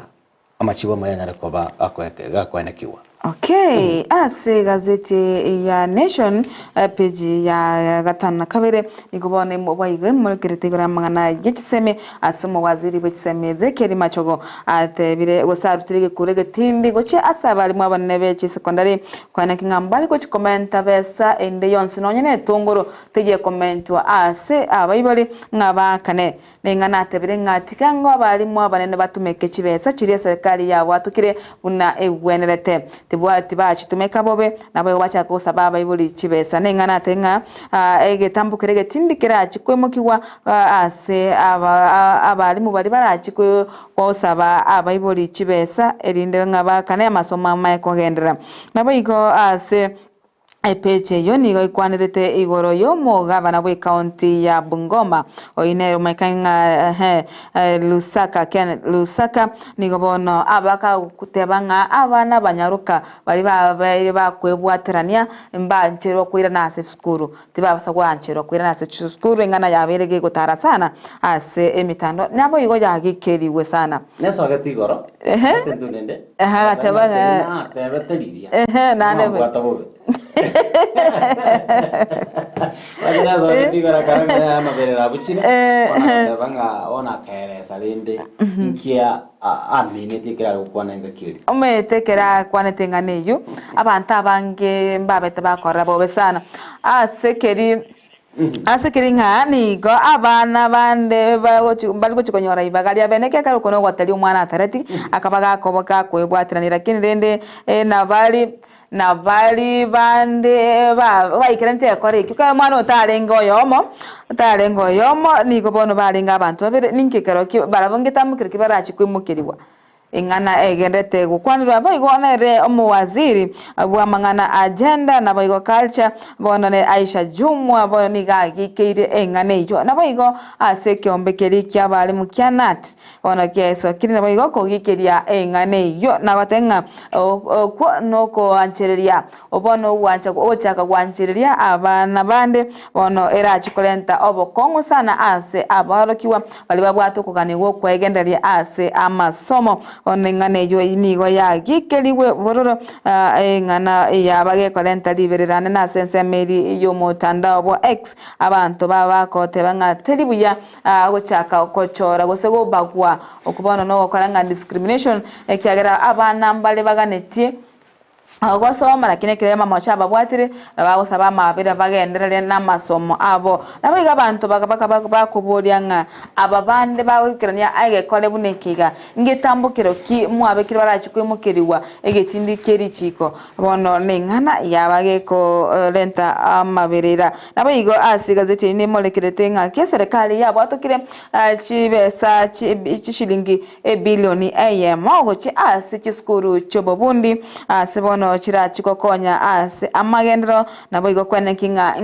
amachibo mayanyara ko akwenekiwa okay ase gazeti ya Nation page ya gatana kabere igobone mo bayige muri kritigora mangana yichiseme asimo waziri bichiseme Zekeri Machogo atebire gosarutire kurege tindi goche asabali mu abanebe chi secondary kwana kingambali go commenta besa ende yonse nonyene tongoro teje commentwa ase abayibali ngabakane nengana atebire ngatika ngo abali mu abanene batumeke chibesa chiri serikali ya watukire buna ebwenerete tibwati bachi tumeka bobe nabo bacha ko sababa ibuli chibesa nengana tenga egetambukire getindikira chikwemukiwa ase abali mu bali barachi ko osaba abayibuli chibesa erinde ngaba kane amasomo amaye kogendera nabo iko ase Epeche yo nigo ikwanirite igoro yo mo gavana bwe county ya Bungoma oine maikanga Lusaka Ken Lusaka nigo bono abaka kutebanga abana banyaruka bari bakwebwaterania mbanchero kwira nase sukuru tibabasa kwanchero kwira nase sukuru ngana yaberege gutara sana ase emitando nabo igo yagikeriwe sana neso agati igoro sendunende gatebanga na tebeteriria nane Wajina zote digora karanga ya maberera buchine wana banga ona kere salinde nkia amine tikira kwana ngakiri ometekera kwana tenganeyo abantu abange mbabete bakora bobe sana asekeri ngani go abana bande bali kuchikonyora ibagali abeneke karo kono gwatali umwana atarati akabaga koboka kwebwatiranira kinirende na bali bande baikirente yakore kika mwana utarengo yomo niko bono balinga abantu babere ninkekero barabongeta mukiriki barachi kwimukiriwa ingana egendete gukwanirwa boigona re omuwaziri bwamangana agenda na boigo culture bono ne Aisha Jumwa bono nigagikeire engane ijo na boigo aseke ombekeri kya bali mukyanat bono keso kiri na boigo kogikeria engane ijo na gotenga noko anchereria obono wancha ochaka gwanchereria abana bande bono era chikolenta obokongo sana ase abarokiwa bali babwatu kuganigo kwegenderia ase amasomo onengane yo inigo ya gikeliwe bororo engana yabage kolenta libererane na sense meri yo mutandao bo X abantu baba kote banga teribuya gochaka kochora gosego bagwa okubona no koranga discrimination ekyagera abana mbale baganeti agosoma lakini kirema machaba bwatire abagosaba mabira bagenderere n'amasomo abo nabiga abantu bakuburyanga ababande bawikirania age kole bunekiga ngetambukiro ki mwabekire barachikwimukiriwa egetindikeri chiko bono nengana yabage ko lenta amabirira nabigo asigazeti ni molekirete nga ke serikali yabo atokire chibesa chishilingi bilioni gochi asi chiskuru chobobundi asibono chira chikokonya ase amagendero nabo igokwane kinga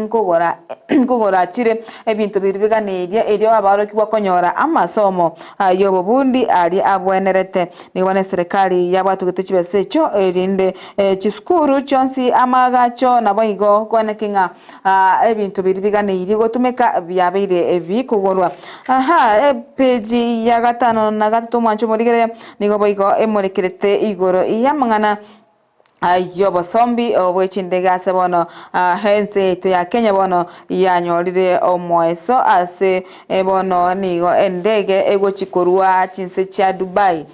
nkugora chire ebintu biribiganiria erio abaro kibakonyora amasomo yobo bundi ali abwenerete nibone serikali yabatu gitechibese cho erinde chiskuru chonsi amagacho nabo igokwane kinga ebintu biribiganiria gotumeka byabire ebikugorwa page ya gatano na gatatu mwancho morigere nigo igo emorekerete igoro iyamangana yobo sombi obwechindega se bono hense to ya Kenya bono yanyorire omweso ase bono nigo endege ego chikorwa chinse cha Dubai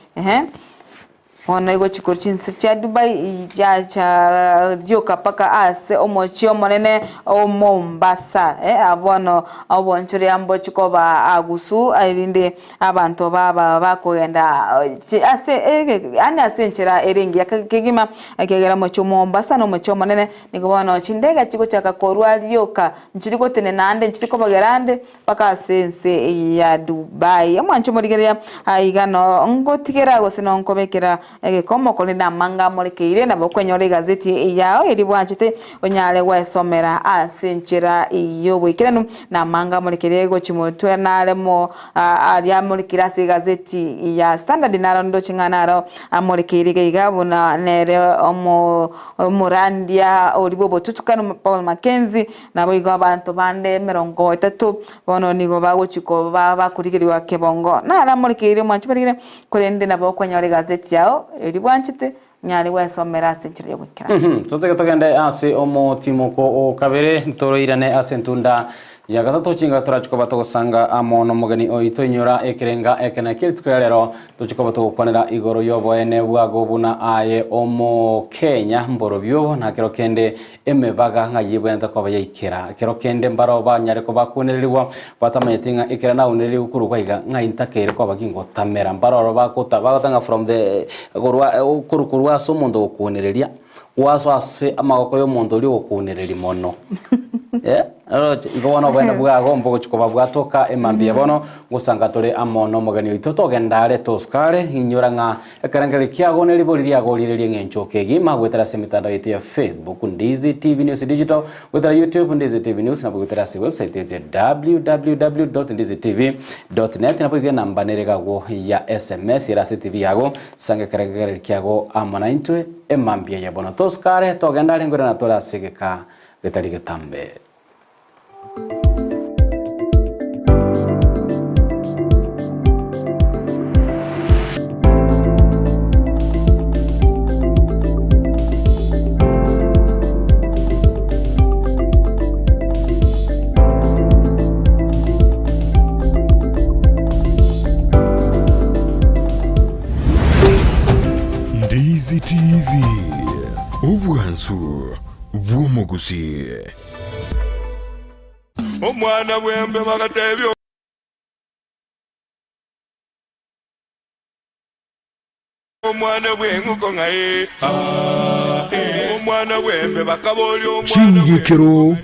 ono ego chikorchinse cha Dubai cha joka paka ase omochio monene o Mombasa abono obonchuri ambo chikoba agusu irinde abantu baba bakogenda ase ani asenchera eringi yakagima akegera mocho Mombasa no mocho monene nigobono chindega chiko chakakorwa ryoka nchiriko tene nande nchiriko bagerande paka asense ya Dubai amwancho morigeria aigano ngotigera gose no nkobekera komo kolina manga molekeire na bokwenyore gazeti yao eribwanchite onyale wesomera asenchera iyo bwikiranu na manga molekeire go chimotwe nalemo alia molekira se gazeti ya Standard narondo chinganaro amolekeire gigabuna nere omurandia olibobo tutukanu Paul Mackenzie nabo igo abantu bande 30 bono nigo bago chiko bakurikiriwa kebongo nara molekeire mwanchibirire kolende nabo kwenyore gazeti yao eribwanchite nyari wesomera senchire bwikira tutege togende ase omotimoko o kabere ntoroirane ase ntunda ya gatatu chinga turachikoba tugusanga amono mugeni oito inyora ekirenga ekena kiri tukerero tuchikoba tugukwanira igoro yobo ene bwago buna aye omo Kenya mboro byobo na kero kende emebaga ngayibwenda ko bayikira kero kende mbaro banyare ko bakunererwa batamanyetinga ikira na uneri ukuru kwaiga ngayintakere ko bagingo tamera mbaro bakota bagatanga from the gorwa ukuru kurwa somondo kunereria waso ase amagoko y'omonto ori gokunereri mono igobona bwene bwago mbogo chikoba bwatoka emambia bono gusanga tore amono mogani oito togendare toskare inyora nga ekarangere kiago ne libori liago lirerie ngenchoke gima gwetera semitando yetu ya Facebook Ndizi TV News Digital, gwetera YouTube Ndizi TV News, na gwetera se website yetu ya www.ndizitv.net, na bwige namba neregago ya SMS ya TV yago sange karangere kiago amona intwe emambia ya bono toskare togendare ngora na tora segeka getari getambe. Ndizi TV, ubwansu bw'omugusi. Omwana bwembe bagatebyo omwana bwenguko ngaye omwana bwembe bakaboli omwana Chingekero